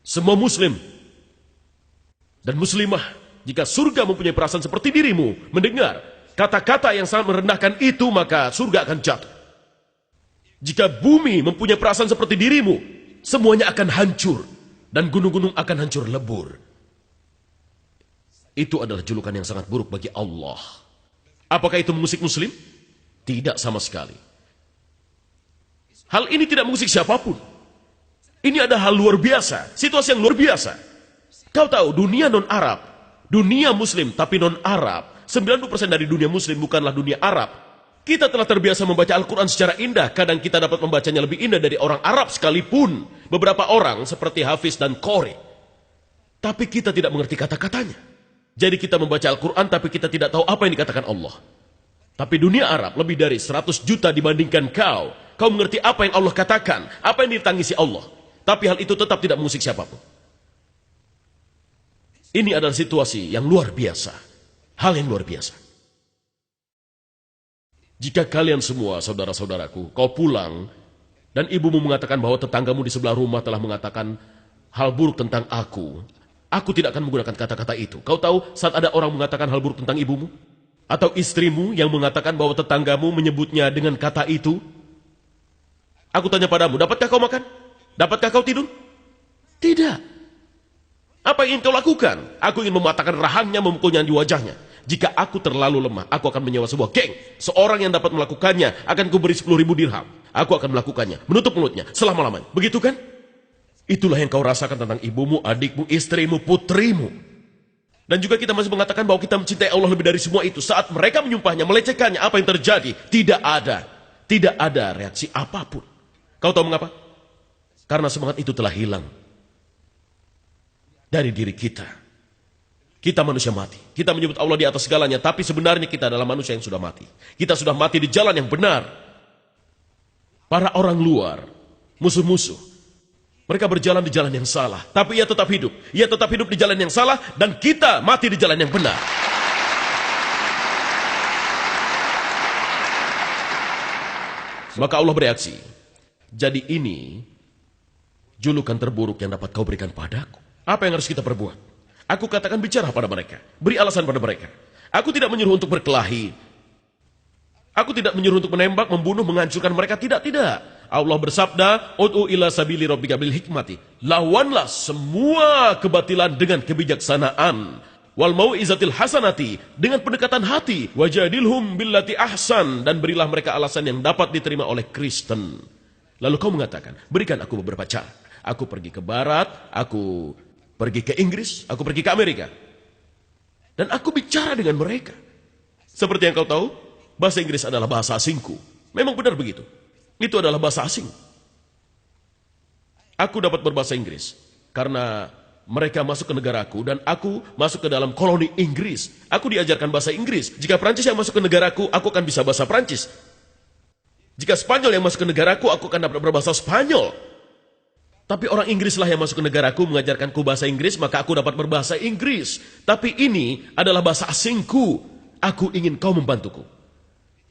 B: semua muslim dan muslimah, jika surga mempunyai perasaan seperti dirimu, mendengar kata-kata yang sangat merendahkan itu, maka surga akan jatuh. Jika bumi mempunyai perasaan seperti dirimu, semuanya akan hancur. Dan gunung-gunung akan hancur lebur. Itu adalah julukan yang sangat buruk bagi Allah. Apakah itu mengusik muslim? Tidak sama sekali. Hal ini tidak mengusik siapapun. Ini ada hal luar biasa, situasi yang luar biasa. Kau tahu, dunia non-Arab, dunia muslim tapi non-Arab, 90% dari dunia muslim bukanlah dunia Arab. Kita telah terbiasa membaca Al-Quran secara indah, kadang kita dapat membacanya lebih indah dari orang Arab sekalipun. Beberapa orang seperti Hafiz dan Qori. Tapi kita tidak mengerti kata-katanya. Jadi kita membaca Al-Quran tapi kita tidak tahu apa yang dikatakan Allah. Tapi dunia Arab lebih dari 100 juta dibandingkan kau. Kau mengerti apa yang Allah katakan, apa yang ditangisi Allah. Tapi hal itu tetap tidak mengusik siapapun. Ini adalah situasi yang luar biasa. Hal yang luar biasa. Jika kalian semua, saudara-saudaraku, kau pulang, dan ibumu mengatakan bahwa tetanggamu di sebelah rumah telah mengatakan hal buruk tentang aku tidak akan menggunakan kata-kata itu. Kau tahu saat ada orang mengatakan hal buruk tentang ibumu? Atau istrimu yang mengatakan bahwa tetanggamu menyebutnya dengan kata itu? Aku tanya padamu, dapatkah kau makan? Dapatkah kau tidur? Tidak. Apa yang ingin kau lakukan? Aku ingin mematahkan rahangnya, memukulnya di wajahnya. Jika aku terlalu lemah, aku akan menyewa sebuah geng. Seorang yang dapat melakukannya akan kuberi 10.000 dirham. Aku akan melakukannya, menutup mulutnya selama-lamanya. Begitu kan? Itulah yang kau rasakan tentang ibumu, adikmu, istrimu, putrimu. Dan juga kita masih mengatakan bahwa kita mencintai Allah lebih dari semua itu. Saat mereka menyumpahnya, melecehkannya, apa yang terjadi? Tidak ada reaksi apapun. Kau tahu mengapa? Karena semangat itu telah hilang dari diri kita. Kita manusia mati. Kita menyebut Allah di atas segalanya, tapi sebenarnya kita adalah manusia yang sudah mati. Kita sudah mati di jalan yang benar. Para orang luar, musuh-musuh, mereka berjalan di jalan yang salah, tapi ia tetap hidup. Ia tetap hidup di jalan yang salah, dan kita mati di jalan yang benar. Maka Allah bereaksi. Jadi ini julukan terburuk yang dapat kau berikan padaku. Apa yang harus kita perbuat? Aku katakan bicara pada mereka. Beri alasan pada mereka. Aku tidak menyuruh untuk berkelahi. Aku tidak menyuruh untuk menembak, membunuh, menghancurkan mereka. Tidak. Allah bersabda, Ud'u ila sabili rabbika bil hikmati. Lawanlah semua kebatilan dengan kebijaksanaan. Wal mau'izatil hasanati, dengan pendekatan hati. Wajadilhum billati ahsan, dan berilah mereka alasan yang dapat diterima oleh Kristen. Lalu kau mengatakan, berikan aku beberapa cara. Aku pergi ke barat, aku pergi ke Inggris, aku pergi ke Amerika. Dan aku bicara dengan mereka. Seperti yang kau tahu, bahasa Inggris adalah bahasa asingku. Memang benar begitu. Itu adalah bahasa asing. Aku dapat berbahasa Inggris karena mereka masuk ke negaraku dan aku masuk ke dalam koloni Inggris. Aku diajarkan bahasa Inggris. Jika Prancis yang masuk ke negaraku, aku akan bisa bahasa Prancis. Jika Spanyol yang masuk ke negaraku, aku akan dapat berbahasa Spanyol. Tapi orang Inggrislah yang masuk ke negaraku mengajarkanku bahasa Inggris, maka aku dapat berbahasa Inggris. Tapi ini adalah bahasa asingku. Aku ingin kau membantuku.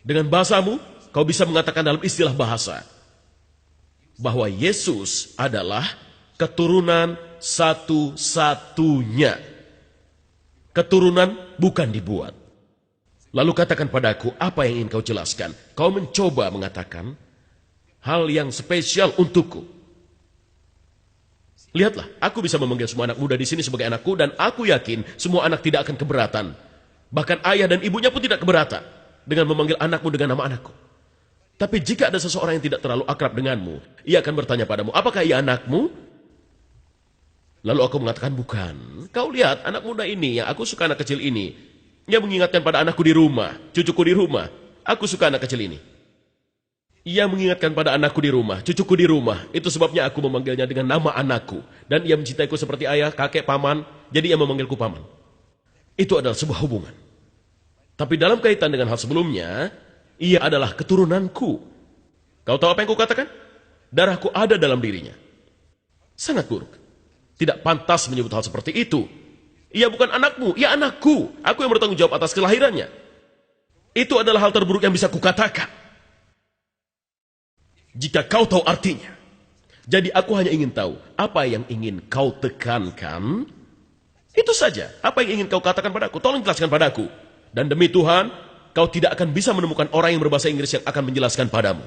B: Dengan bahasamu, kau bisa mengatakan dalam istilah bahasa bahwa Yesus adalah keturunan satu-satunya. Keturunan bukan dibuat. Lalu katakan padaku, apa yang ingin kau jelaskan? Kau mencoba mengatakan hal yang spesial untukku. Lihatlah, aku bisa memanggil semua anak muda di sini sebagai anakku, dan aku yakin semua anak tidak akan keberatan. Bahkan ayah dan ibunya pun tidak keberatan dengan memanggil anakmu dengan nama anakku. Tapi jika ada seseorang yang tidak terlalu akrab denganmu, ia akan bertanya padamu, apakah ia anakmu? Lalu aku mengatakan, bukan. Kau lihat anak muda ini, yang aku suka anak kecil ini. Ia mengingatkan pada anakku di rumah, cucuku di rumah. Aku suka anak kecil ini. Ia mengingatkan pada anakku di rumah, cucuku di rumah. Itu sebabnya aku memanggilnya dengan nama anakku. Dan ia mencintaiku seperti ayah, kakek, paman. Jadi ia memanggilku paman. Itu adalah sebuah hubungan. Tapi dalam kaitan dengan hal sebelumnya, ia adalah keturunanku. Kau tahu apa yang kukatakan? Darahku ada dalam dirinya. Sangat buruk. Tidak pantas menyebut hal seperti itu. Ia bukan anakmu, ia anakku. Aku yang bertanggung jawab atas kelahirannya. Itu adalah hal terburuk yang bisa kukatakan. Jika kau tahu artinya. Jadi aku hanya ingin tahu, apa yang ingin kau tekankan? Itu saja. Apa yang ingin kau katakan padaku? Tolong jelaskan padaku. Dan demi Tuhan, kau tidak akan bisa menemukan orang yang berbahasa Inggris yang akan menjelaskan padamu.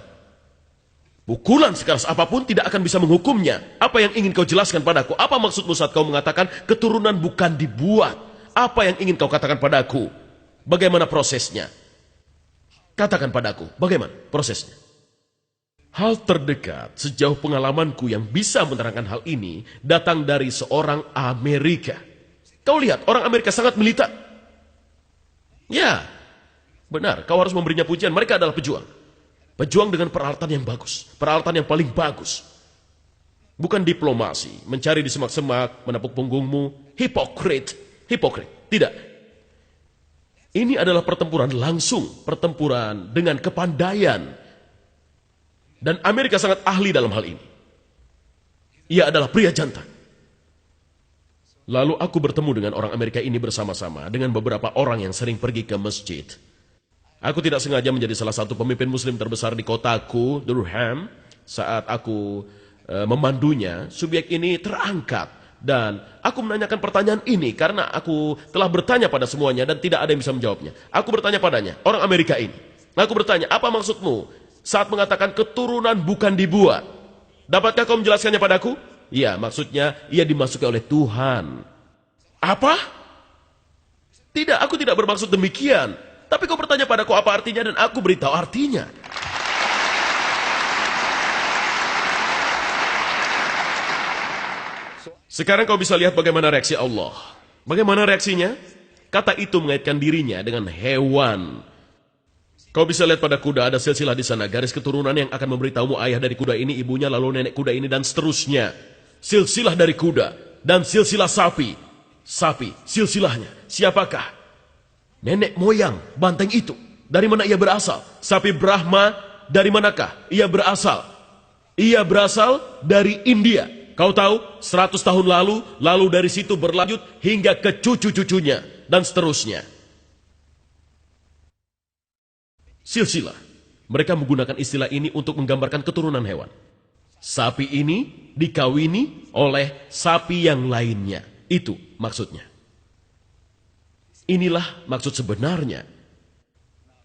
B: Pukulan sekeras apapun tidak akan bisa menghukumnya. Apa yang ingin kau jelaskan padaku? Apa maksudmu saat kau mengatakan keturunan bukan dibuat? Apa yang ingin kau katakan padaku? Bagaimana prosesnya? Katakan padaku, bagaimana prosesnya? Hal terdekat sejauh pengalamanku yang bisa menerangkan hal ini datang dari seorang Amerika. Kau lihat, orang Amerika sangat militan. Ya, benar, kau harus memberinya pujian. Mereka adalah pejuang. Pejuang dengan peralatan yang bagus. Peralatan yang paling bagus. Bukan diplomasi, mencari di semak-semak, menepuk punggungmu. Hipokrit. Tidak. Ini adalah pertempuran langsung. Pertempuran dengan kepandaian. Dan Amerika sangat ahli dalam hal ini. Ia adalah pria jantan. Lalu aku bertemu dengan orang Amerika ini bersama-sama dengan beberapa orang yang sering pergi ke masjid. Aku tidak sengaja menjadi salah satu pemimpin muslim terbesar di kotaku, Durham. Saat aku memandunya, subjek ini terangkat. Dan aku menanyakan pertanyaan ini karena aku telah bertanya pada semuanya dan tidak ada yang bisa menjawabnya. Aku bertanya padanya, orang Amerika ini. Aku bertanya, apa maksudmu saat mengatakan keturunan bukan dibuat? Dapatkah kau menjelaskannya padaku? Ya, maksudnya ia dimasuki oleh Tuhan. Apa? Tidak, aku tidak bermaksud demikian. Tapi kau bertanya padaku apa artinya dan aku beritahu artinya. Sekarang kau bisa lihat bagaimana reaksi Allah. Bagaimana reaksinya? Kata itu mengaitkan dirinya dengan hewan. Kau bisa lihat pada kuda ada silsilah di sana, garis keturunan yang akan memberitahumu ayah dari kuda ini, ibunya, lalu nenek kuda ini dan seterusnya. Silsilah dari kuda dan silsilah sapi. Sapi, silsilahnya. Siapakah? Nenek moyang banteng itu. Dari mana ia berasal? Sapi Brahma dari manakah ia berasal? Ia berasal dari India. Kau tahu, 100 tahun lalu dari situ berlanjut hingga ke cucu-cucunya dan seterusnya. Silsilah. Mereka menggunakan istilah ini untuk menggambarkan keturunan hewan. Sapi ini dikawini oleh sapi yang lainnya. Itu maksudnya. Inilah maksud sebenarnya.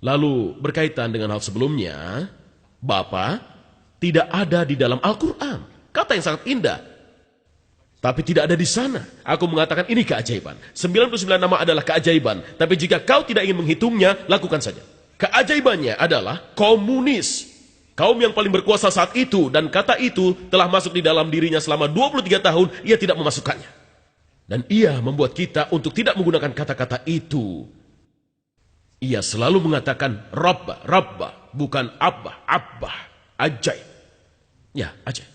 B: Lalu berkaitan dengan hal sebelumnya, Bapa tidak ada di dalam Al-Quran. Kata yang sangat indah. Tapi tidak ada di sana. Aku mengatakan ini keajaiban. 99 nama adalah keajaiban. Tapi jika kau tidak ingin menghitungnya, lakukan saja. Keajaibannya adalah komunis. Kaum yang paling berkuasa saat itu. Dan kata itu telah masuk di dalam dirinya selama 23 tahun. Ia tidak memasukkannya. Dan ia membuat kita untuk tidak menggunakan kata-kata itu. Ia selalu mengatakan Rabba, bukan Abba, ajaib. Ya, ajaib.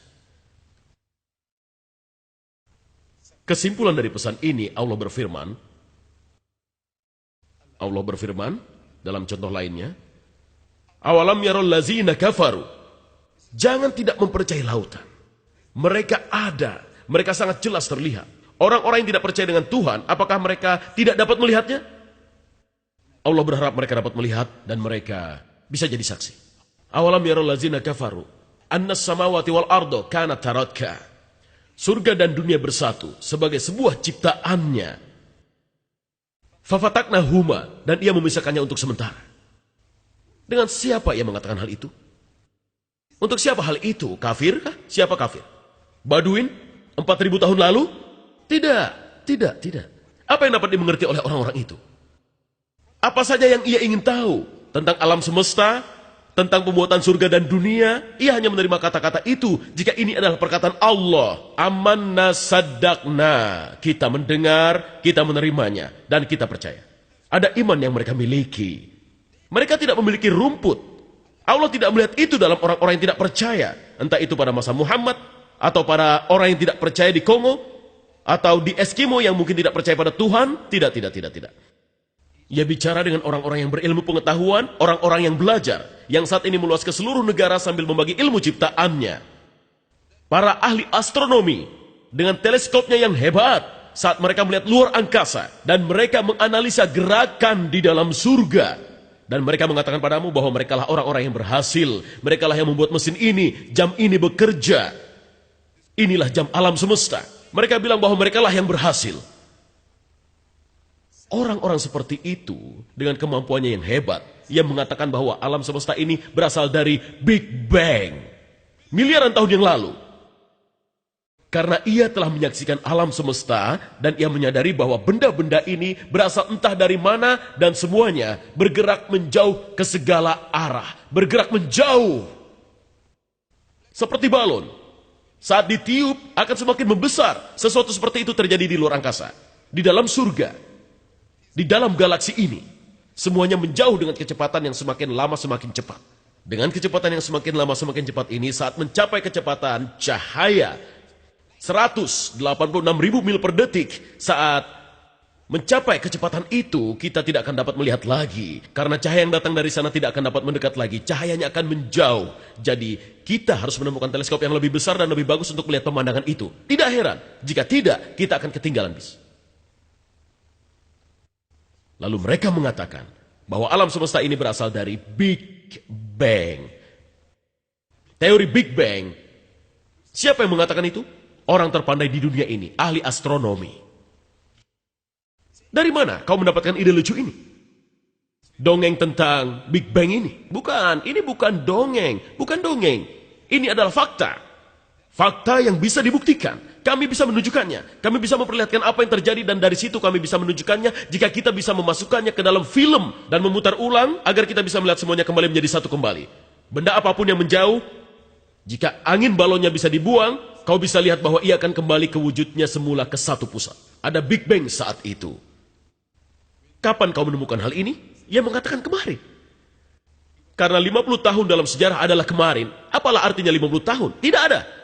B: Kesimpulan dari pesan ini, Allah berfirman dalam contoh lainnya, awalam yarul lazina kafaru. Jangan tidak mempercayai lautan. Mereka ada, mereka sangat jelas terlihat. Orang-orang yang tidak percaya dengan Tuhan, apakah mereka tidak dapat melihatnya? Allah berharap mereka dapat melihat dan mereka bisa jadi saksi. Awalam yarul lazina kafaru annas samawati wal ardo kanat taratka. Surga dan dunia bersatu sebagai sebuah ciptaannya. Fafataknahuma, dan ia memisahkannya untuk sementara. Dengan siapa ia mengatakan hal itu? Untuk siapa hal itu? Kafir kah? Siapa kafir? Baduin 4.000 tahun lalu? Tidak. Apa yang dapat dimengerti oleh orang-orang itu? Apa saja yang ia ingin tahu tentang alam semesta, tentang pembuatan surga dan dunia? Ia hanya menerima kata-kata itu jika ini adalah perkataan Allah. Amanna saddaqna. Kita mendengar, kita menerimanya, dan kita percaya. Ada iman yang mereka miliki. Mereka tidak memiliki rumput. Allah tidak melihat itu dalam orang-orang yang tidak percaya. Entah itu pada masa Muhammad, atau para orang yang tidak percaya di Kongo, atau di Eskimo yang mungkin tidak percaya pada Tuhan. Tidak. Ia bicara dengan orang-orang yang berilmu pengetahuan, orang-orang yang belajar, yang saat ini meluas ke seluruh negara sambil membagi ilmu ciptaannya. Para ahli astronomi, dengan teleskopnya yang hebat, saat mereka melihat luar angkasa, dan mereka menganalisa gerakan di dalam surga. Dan mereka mengatakan padamu bahwa mereka lah orang-orang yang berhasil, mereka lah yang membuat mesin ini, jam ini bekerja. Inilah jam alam semesta. Mereka bilang bahwa mereka lah yang berhasil. Orang-orang seperti itu dengan kemampuannya yang hebat, Ia mengatakan bahwa alam semesta ini berasal dari Big Bang. Miliaran tahun yang lalu. Karena ia telah menyaksikan alam semesta dan ia menyadari bahwa benda-benda ini berasal entah dari mana dan semuanya bergerak menjauh ke segala arah. Bergerak menjauh. Seperti balon. Saat ditiup akan semakin membesar. Sesuatu seperti itu terjadi di luar angkasa. Di dalam surga. Di dalam galaksi ini. Semuanya menjauh dengan kecepatan yang semakin lama semakin cepat. Dengan kecepatan yang semakin lama semakin cepat ini, saat mencapai kecepatan cahaya 186.000 mil per detik, saat mencapai kecepatan itu, kita tidak akan dapat melihat lagi. Karena cahaya yang datang dari sana tidak akan dapat mendekat lagi. Cahayanya akan menjauh. Jadi, kita harus menemukan teleskop yang lebih besar dan lebih bagus untuk melihat pemandangan itu. Tidak heran, jika tidak, kita akan ketinggalan bis. Lalu mereka mengatakan bahwa alam semesta ini berasal dari Big Bang. Teori Big Bang. Siapa yang mengatakan itu? Orang terpandai di dunia ini, ahli astronomi. Dari mana kau mendapatkan ide lucu ini? Dongeng tentang Big Bang ini? Bukan, ini bukan dongeng. Bukan dongeng. Ini adalah fakta. Fakta yang bisa dibuktikan. Kami bisa menunjukkannya. Kami bisa memperlihatkan apa yang terjadi dan dari situ kami bisa menunjukkannya jika kita bisa memasukkannya ke dalam film dan memutar ulang agar kita bisa melihat semuanya kembali menjadi satu kembali. Benda apapun yang menjauh, jika angin balonnya bisa dibuang, kau bisa lihat bahwa ia akan kembali ke wujudnya semula ke satu pusat. Ada Big Bang saat itu. Kapan kau menemukan hal ini? Ia mengatakan kemarin. Karena 50 tahun dalam sejarah adalah kemarin. Apalah artinya 50 tahun? Tidak ada.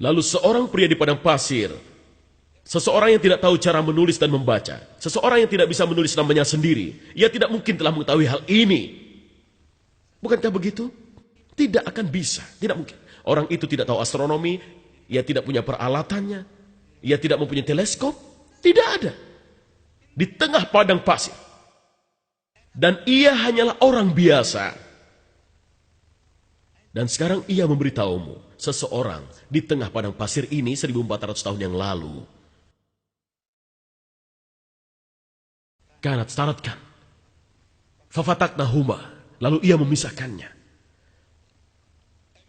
B: Lalu seorang pria di padang pasir, seseorang yang tidak tahu cara menulis dan membaca, seseorang yang tidak bisa menulis namanya sendiri, ia tidak mungkin telah mengetahui hal ini. Bukankah begitu? Tidak akan bisa, tidak mungkin. Orang itu tidak tahu astronomi, ia tidak punya peralatannya, ia tidak mempunyai teleskop, tidak ada. Di tengah padang pasir. Dan ia hanyalah orang biasa. Dan sekarang ia memberitahumu, seseorang di tengah padang pasir ini 1400 tahun yang lalu. Kanat syaratkan. Fafataknahuma. Lalu ia memisahkannya.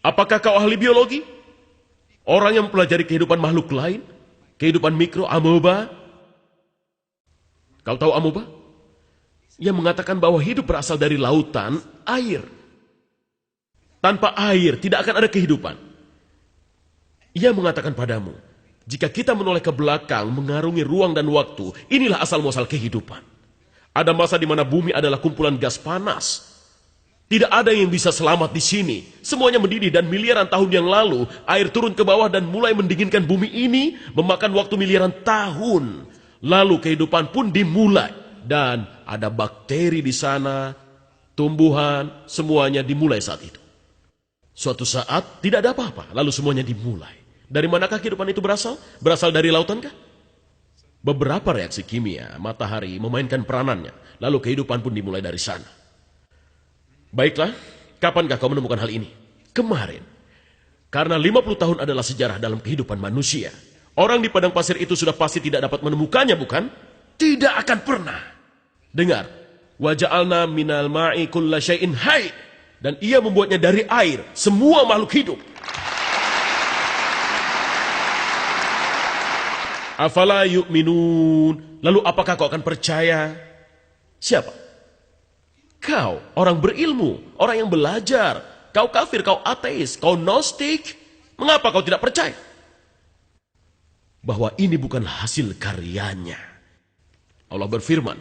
B: Apakah kau ahli biologi? Orang yang mempelajari kehidupan makhluk lain? Kehidupan mikro, amoeba? Kau tahu amoeba? Ia mengatakan bahwa hidup berasal dari lautan, air. Tanpa air tidak akan ada kehidupan. Ia mengatakan padamu, jika kita menoleh ke belakang, mengarungi ruang dan waktu, inilah asal-muasal kehidupan. Ada masa di mana bumi adalah kumpulan gas panas. Tidak ada yang bisa selamat di sini. Semuanya mendidih dan miliaran tahun yang lalu, air turun ke bawah dan mulai mendinginkan bumi ini, memakan waktu miliaran tahun. Lalu kehidupan pun dimulai. Dan ada bakteri di sana, tumbuhan, semuanya dimulai saat itu. Suatu saat tidak ada apa-apa, lalu semuanya dimulai. Dari manakah kehidupan itu berasal? Berasal dari lautankah? Beberapa reaksi kimia, matahari memainkan peranannya, lalu kehidupan pun dimulai dari sana. Baiklah, kapankah kau menemukan hal ini? Kemarin. Karena 50 tahun adalah sejarah dalam kehidupan manusia. Orang di padang pasir itu sudah pasti tidak dapat menemukannya, bukan? Tidak akan pernah. Dengar, waja'alna minal ma'i kulla syai'in hayy. Dan ia membuatnya dari air, semua makhluk hidup. Afala yu'minun. Lalu apakah kau akan percaya? Siapa? Kau, orang berilmu, orang yang belajar. Kau kafir, kau ateis, kau gnostik. Mengapa kau tidak percaya? Bahwa ini bukan hasil karyanya. Allah berfirman,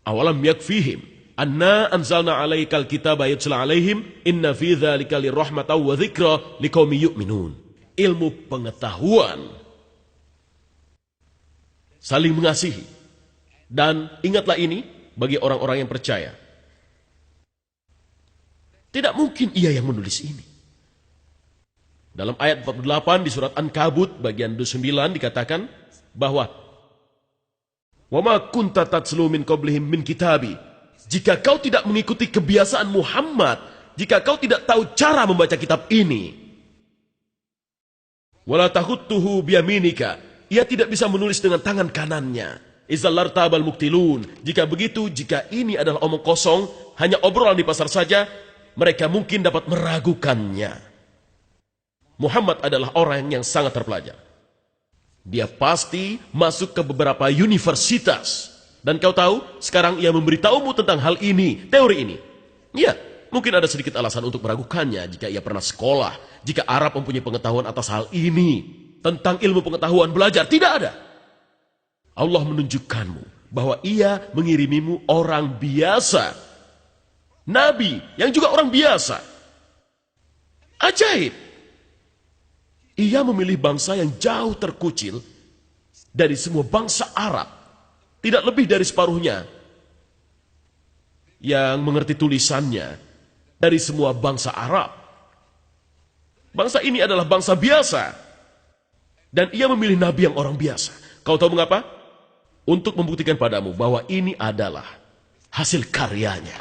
B: awalam yakfihim anna anzalna alaikal kitaba yutla alaihim inna fi dzalika lirahmatan wa dzikra liqaumin yu'minun. Ilmu pengetahuan, saling mengasihi, dan ingatlah ini bagi orang-orang yang percaya. Tidak mungkin ia yang menulis ini. Dalam ayat 48 di surat Ankabut bagian 29 dikatakan bahwa wa ma kunta tatslu min qablihim min kitabi. Jika kau tidak mengikuti kebiasaan Muhammad, jika kau tidak tahu cara membaca kitab ini, wala tahuttuhu biyaminika, ia tidak bisa menulis dengan tangan kanannya. Izallar tabal muktilun. Jika begitu, jika ini adalah omong kosong, hanya obrolan di pasar saja, mereka mungkin dapat meragukannya. Muhammad adalah orang yang sangat terpelajar. Dia pasti masuk ke beberapa universitas. Dan kau tahu, sekarang ia memberitahumu tentang hal ini, teori ini. Ya, mungkin ada sedikit alasan untuk meragukannya jika ia pernah sekolah, jika Arab mempunyai pengetahuan atas hal ini. Tentang ilmu pengetahuan belajar, tidak ada. Allah menunjukkanmu bahwa ia mengirimimu orang biasa. Nabi yang juga orang biasa. Ajaib. Ia memilih bangsa yang jauh terkucil dari semua bangsa Arab. Tidak lebih dari separuhnya. Yang mengerti tulisannya dari semua bangsa Arab. Bangsa ini adalah bangsa biasa. Dan ia memilih nabi yang orang biasa. Kau tahu mengapa? Untuk membuktikan padamu bahwa ini adalah hasil karyanya.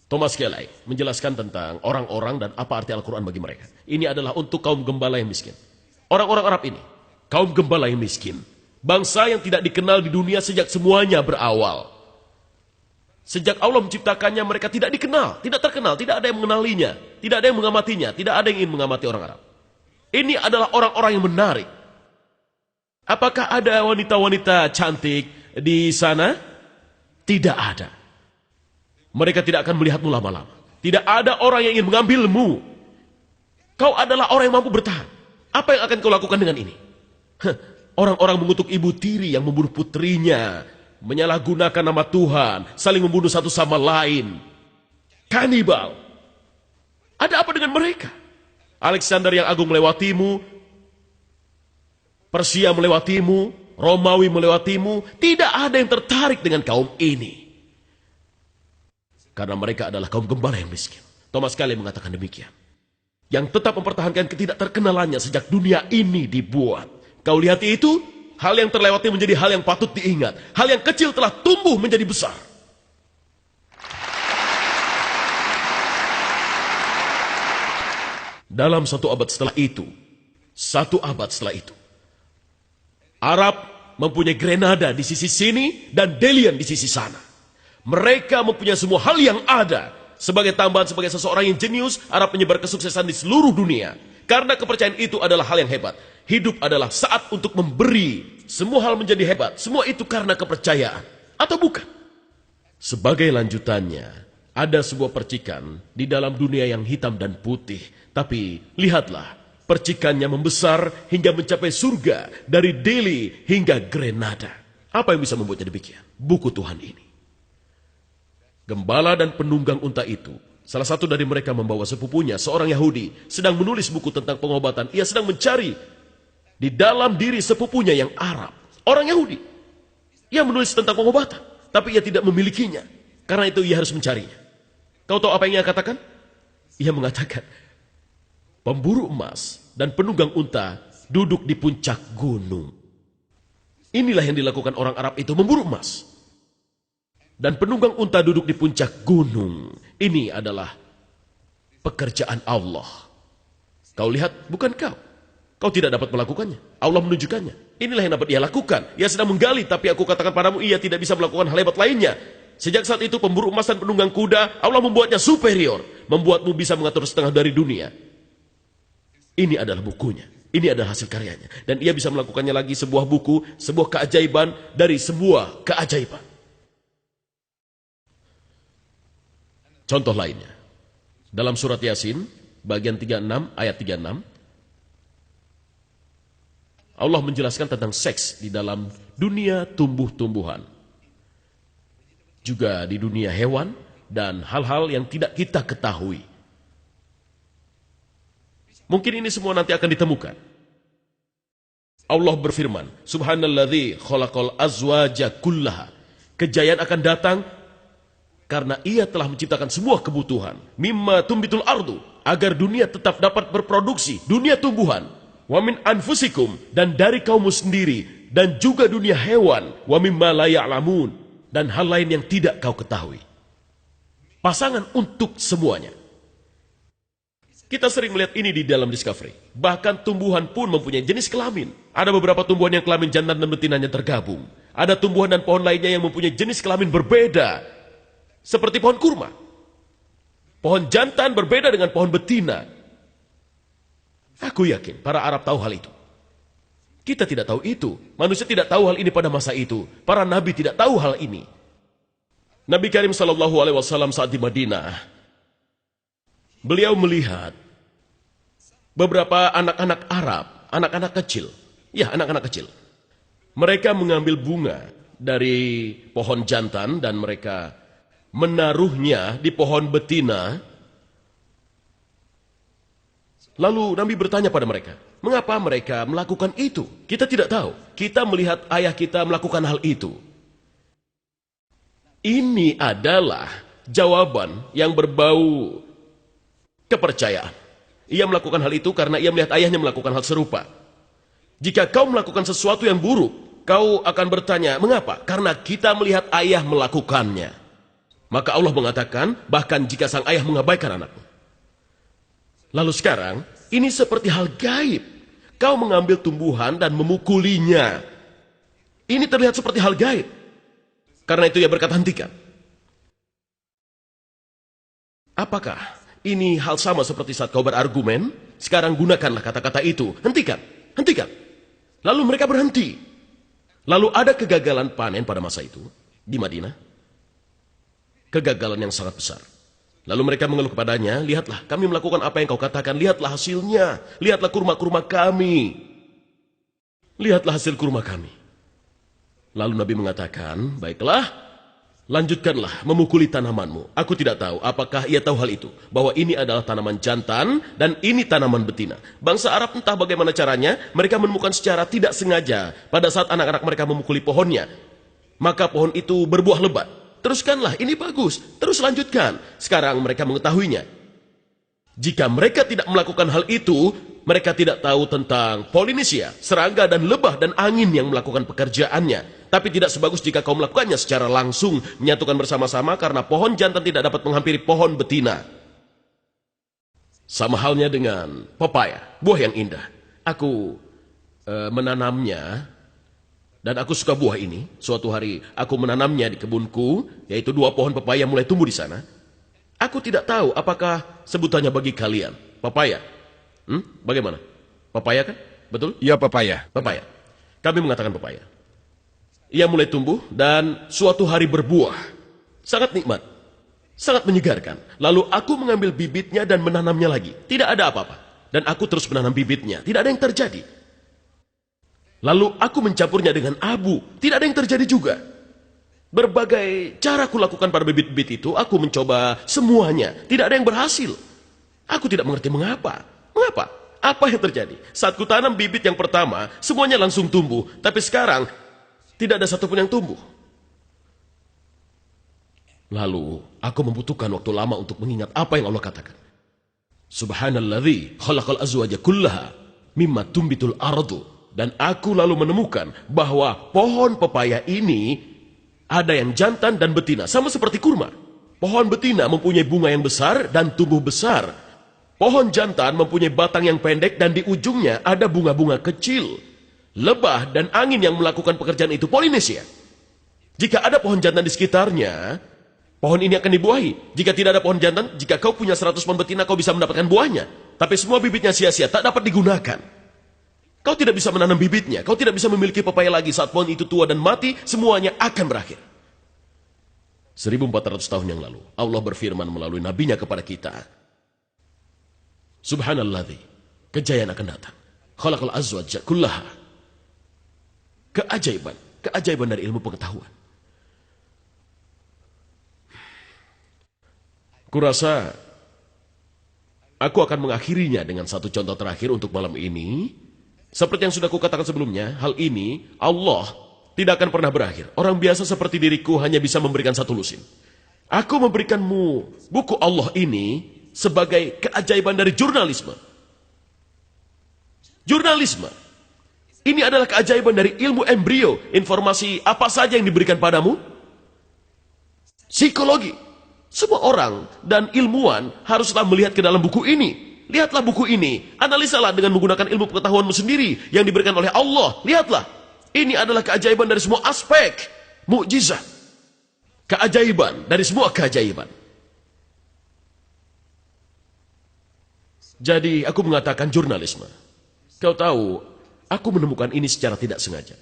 B: Thomas Kelly menjelaskan tentang orang-orang dan apa arti Al-Quran bagi mereka. Ini adalah untuk kaum gembala yang miskin. Orang-orang Arab ini, kaum gembala yang miskin. Bangsa yang tidak dikenal di dunia sejak semuanya berawal. Sejak Allah menciptakannya mereka tidak dikenal, tidak terkenal, tidak ada yang mengenalinya, tidak ada yang mengamatinya, tidak ada yang ingin mengamati orang Arab. Ini adalah orang-orang yang menarik. Apakah ada wanita-wanita cantik di sana? Tidak ada. Mereka tidak akan melihatmu lama-lama. Tidak ada orang yang ingin mengambilmu. Kau adalah orang yang mampu bertahan. Apa yang akan kau lakukan dengan ini? Orang-orang mengutuk ibu tiri yang membunuh putrinya, menyalahgunakan nama Tuhan, saling membunuh satu sama lain. Kanibal. Ada apa dengan mereka? Alexander yang agung melewatimu, Persia melewatimu, Romawi melewatimu. Tidak ada yang tertarik dengan kaum ini. Karena mereka adalah kaum gembala yang miskin. Thomas Kelly mengatakan demikian. Yang tetap mempertahankan ketidakterkenalannya sejak dunia ini dibuat. Kau lihat itu? Hal yang terlewati menjadi hal yang patut diingat. Hal yang kecil telah tumbuh menjadi besar. Dalam satu abad setelah itu, Arab mempunyai Grenada di sisi sini dan Delian di sisi sana. Mereka mempunyai semua hal yang ada. Sebagai tambahan, sebagai seseorang yang jenius, Arab menyebar kesuksesan di seluruh dunia. Karena kepercayaan itu adalah hal yang hebat. Hidup adalah saat untuk memberi. Semua hal menjadi hebat. Semua itu karena kepercayaan. Atau bukan? Sebagai lanjutannya, ada sebuah percikan di dalam dunia yang hitam dan putih. Tapi lihatlah, percikannya membesar hingga mencapai surga. Dari Delhi hingga Grenada. Apa yang bisa membuatnya demikian? Buku Tuhan ini. Gembala dan penunggang unta itu, salah satu dari mereka membawa sepupunya, seorang Yahudi, sedang menulis buku tentang pengobatan. Ia sedang mencari di dalam diri sepupunya yang Arab, orang Yahudi. Ia menulis tentang pengobatan, tapi ia tidak memilikinya. Karena itu ia harus mencarinya. Kau tahu apa yang ia katakan? Ia mengatakan, pemburu emas dan penunggang unta duduk di puncak gunung. Inilah yang dilakukan orang Arab itu, memburu emas. Dan penunggang unta duduk di puncak gunung. Ini adalah pekerjaan Allah. Kau lihat, bukan kau. Kau tidak dapat melakukannya. Allah menunjukkannya. Inilah yang dapat ia lakukan. Ia sedang menggali, tapi aku katakan padamu, ia tidak bisa melakukan hal hebat lainnya. Sejak saat itu, pemburu emas dan penunggang kuda, Allah membuatnya superior. Membuatmu bisa mengatur setengah dari dunia. Ini adalah bukunya. Ini adalah hasil karyanya. Dan ia bisa melakukannya lagi, sebuah buku, sebuah keajaiban dari sebuah keajaiban. Contoh lainnya, dalam surat Yasin, bagian 36, ayat 36, Allah menjelaskan tentang seks di dalam dunia tumbuh-tumbuhan. Juga di dunia hewan dan hal-hal yang tidak kita ketahui. Mungkin ini semua nanti akan ditemukan. Allah berfirman, Subhanalladzi khalaqal azwaja kullaha. Kejayaan akan datang karena ia telah menciptakan semua kebutuhan. Mimma tumbitul ardu. Agar dunia tetap dapat berproduksi. Dunia tumbuhan. Wa min anfusikum. Dan dari kaummu sendiri. Dan juga dunia hewan. Wa mimma la ya'lamun. Dan hal lain yang tidak kau ketahui. Pasangan untuk semuanya. Kita sering melihat ini di dalam Discovery. Bahkan tumbuhan pun mempunyai jenis kelamin. Ada beberapa tumbuhan yang kelamin jantan dan betinanya tergabung. Ada tumbuhan dan pohon lainnya yang mempunyai jenis kelamin berbeda. Seperti pohon kurma. Pohon jantan berbeda dengan pohon betina. Aku yakin para Arab tahu hal itu. Kita tidak tahu itu. Manusia tidak tahu hal ini pada masa itu. Para nabi tidak tahu hal ini. Nabi Karim SAW saat di Madinah, beliau melihat beberapa anak-anak Arab, anak-anak kecil. Ya, anak-anak kecil. Mereka mengambil bunga dari pohon jantan dan mereka menaruhnya di pohon betina. Lalu Nabi bertanya pada mereka, mengapa mereka melakukan itu? Kita tidak tahu. Kita melihat ayah kita melakukan hal itu. Ini adalah jawaban yang berbau kepercayaan. Ia melakukan hal itu karena ia melihat ayahnya melakukan hal serupa. Jika kau melakukan sesuatu yang buruk, kau akan bertanya, mengapa? Karena kita melihat ayah melakukannya. Maka Allah mengatakan, bahkan jika sang ayah mengabaikan anaknya. Lalu sekarang, ini seperti hal gaib. Kau mengambil tumbuhan dan memukulinya. Ini terlihat seperti hal gaib. Karena itu ia berkata, hentikan. Apakah ini hal sama seperti saat kau berargumen? Sekarang gunakanlah kata-kata itu. Hentikan, hentikan. Lalu mereka berhenti. Lalu ada kegagalan panen pada masa itu di Madinah. Kegagalan yang sangat besar. Lalu mereka mengeluh kepadanya, lihatlah kami melakukan apa yang kau katakan, lihatlah hasilnya. Lihatlah kurma-kurma kami. Lihatlah hasil kurma kami. Lalu Nabi mengatakan, baiklah, lanjutkanlah memukuli tanamanmu. Aku tidak tahu apakah ia tahu hal itu. Bahwa ini adalah tanaman jantan dan ini tanaman betina. Bangsa Arab entah bagaimana caranya, mereka menemukan secara tidak sengaja pada saat anak-anak mereka memukuli pohonnya. Maka pohon itu berbuah lebat. Teruskanlah, ini bagus. Terus lanjutkan. Sekarang mereka mengetahuinya. Jika mereka tidak melakukan hal itu, mereka tidak tahu tentang Polinesia, serangga dan lebah dan angin yang melakukan pekerjaannya. Tapi tidak sebagus jika kau melakukannya secara langsung, menyatukan bersama-sama karena pohon jantan tidak dapat menghampiri pohon betina. Sama halnya dengan pepaya, buah yang indah. Aku menanamnya dan aku suka buah ini. Suatu hari aku menanamnya di kebunku, yaitu 2 pohon pepaya mulai tumbuh di sana. Aku tidak tahu apakah sebutannya bagi kalian. Pepaya. Bagaimana? Pepaya kan? Betul?
A: Ya, pepaya.
B: Pepaya. Kami mengatakan pepaya. Ia mulai tumbuh dan suatu hari berbuah. Sangat nikmat. Sangat menyegarkan. Lalu aku mengambil bibitnya dan menanamnya lagi. Tidak ada apa-apa. Dan aku terus menanam bibitnya. Tidak ada yang terjadi. Lalu aku mencampurnya dengan abu. Tidak ada yang terjadi juga. Berbagai cara aku lakukan pada bibit-bibit itu, aku mencoba semuanya. Tidak ada yang berhasil. Aku tidak mengerti mengapa. Mengapa? Apa yang terjadi? Saat ku tanam bibit yang pertama, semuanya langsung tumbuh. Tapi sekarang, tidak ada satupun yang tumbuh. Lalu, aku membutuhkan waktu lama untuk mengingat apa yang Allah katakan. Subhanalladzi khalaqal azwaja kullaha mimma tumbitul ardu. Dan aku lalu menemukan bahwa pohon pepaya ini ada yang jantan dan betina, sama seperti kurma. Pohon betina mempunyai bunga yang besar dan tumbuh besar. Pohon jantan mempunyai batang yang pendek dan di ujungnya ada bunga-bunga kecil. Lebah dan angin yang melakukan pekerjaan itu Polinesia. Jika ada pohon jantan di sekitarnya, pohon ini akan dibuahi. Jika tidak ada pohon jantan, jika kau punya 100 pohon betina, kau bisa mendapatkan buahnya. Tapi semua bibitnya sia-sia, tak dapat digunakan. Kau tidak bisa menanam bibitnya. Kau tidak bisa memiliki pepaya lagi. Saat pohon itu tua dan mati, semuanya akan berakhir. 1400 tahun yang lalu, Allah berfirman melalui nabinya kepada kita. Subhanalladzi, kejayaan akan datang. Khalaqal azwaja kullaha. Keajaiban. Keajaiban dari ilmu pengetahuan. Kurasa aku akan mengakhirinya dengan satu contoh terakhir untuk malam ini. Seperti yang sudah kukatakan sebelumnya, hal ini Allah tidak akan pernah berakhir. Orang biasa seperti diriku hanya bisa memberikan satu lusin. Aku memberikanmu buku Allah ini sebagai keajaiban dari jurnalisme. Jurnalisme. Ini adalah keajaiban dari ilmu embrio. Informasi apa saja yang diberikan padamu? Psikologi. Semua orang dan ilmuwan haruslah melihat ke dalam buku ini. Lihatlah buku ini. Analisalah dengan menggunakan ilmu pengetahuanmu sendiri yang diberikan oleh Allah. Lihatlah. Ini adalah keajaiban dari semua aspek. Mukjizat. Keajaiban dari semua keajaiban. Jadi aku mengatakan jurnalisme. Kau tahu, aku menemukan ini secara tidak sengaja.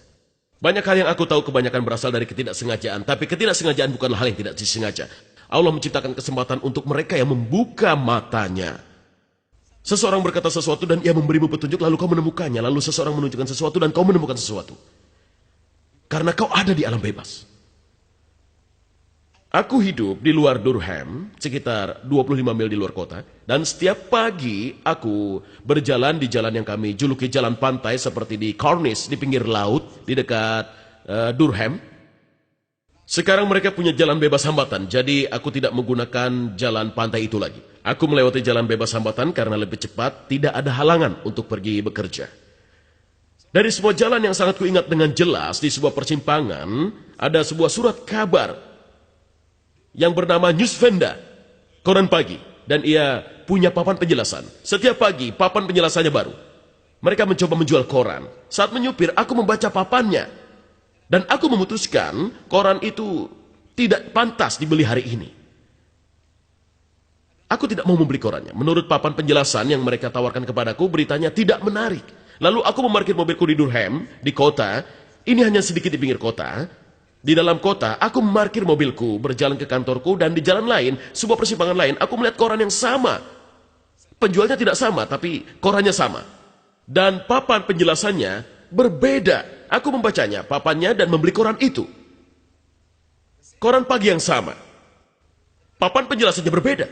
B: Banyak hal yang aku tahu kebanyakan berasal dari ketidaksengajaan. Tapi ketidaksengajaan bukanlah hal yang tidak disengaja. Allah menciptakan kesempatan untuk mereka yang membuka matanya. Seseorang berkata sesuatu dan ia memberimu petunjuk lalu kau menemukannya. Lalu seseorang menunjukkan sesuatu dan kau menemukan sesuatu. Karena kau ada di alam bebas. Aku hidup di luar Durham, sekitar 25 mil di luar kota. Dan setiap pagi aku berjalan di jalan yang kami juluki jalan pantai seperti di Cornish, di pinggir laut, di dekat Durham. Sekarang mereka punya jalan bebas hambatan, jadi aku tidak menggunakan jalan pantai itu lagi. Aku melewati jalan bebas hambatan karena lebih cepat, tidak ada halangan untuk pergi bekerja. Dari sebuah jalan yang sangat kuingat dengan jelas, di sebuah persimpangan, ada sebuah surat kabar yang bernama Newsvenda, koran pagi. Dan ia punya papan penjelasan. Setiap pagi, papan penjelasannya baru. Mereka mencoba menjual koran. Saat menyupir, aku membaca papannya. Dan aku memutuskan koran itu tidak pantas dibeli hari ini. Aku tidak mau membeli korannya. Menurut papan penjelasan yang mereka tawarkan kepadaku, beritanya tidak menarik. Lalu aku memarkir mobilku di Durham, di kota. Ini hanya sedikit di pinggir kota. Di dalam kota, aku memarkir mobilku, berjalan ke kantorku, dan di jalan lain, sebuah persimpangan lain, aku melihat koran yang sama. Penjualnya tidak sama, tapi korannya sama. Dan papan penjelasannya berbeda. Aku membacanya, papannya, dan membeli koran itu. Koran pagi yang sama. Papan penjelasannya berbeda.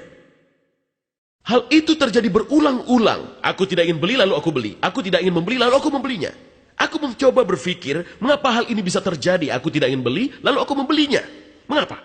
B: Hal itu terjadi berulang-ulang. Aku tidak ingin beli, lalu aku beli. Aku tidak ingin membeli, lalu aku membelinya. Aku mencoba berpikir, mengapa hal ini bisa terjadi? Aku tidak ingin beli, lalu aku membelinya. Mengapa?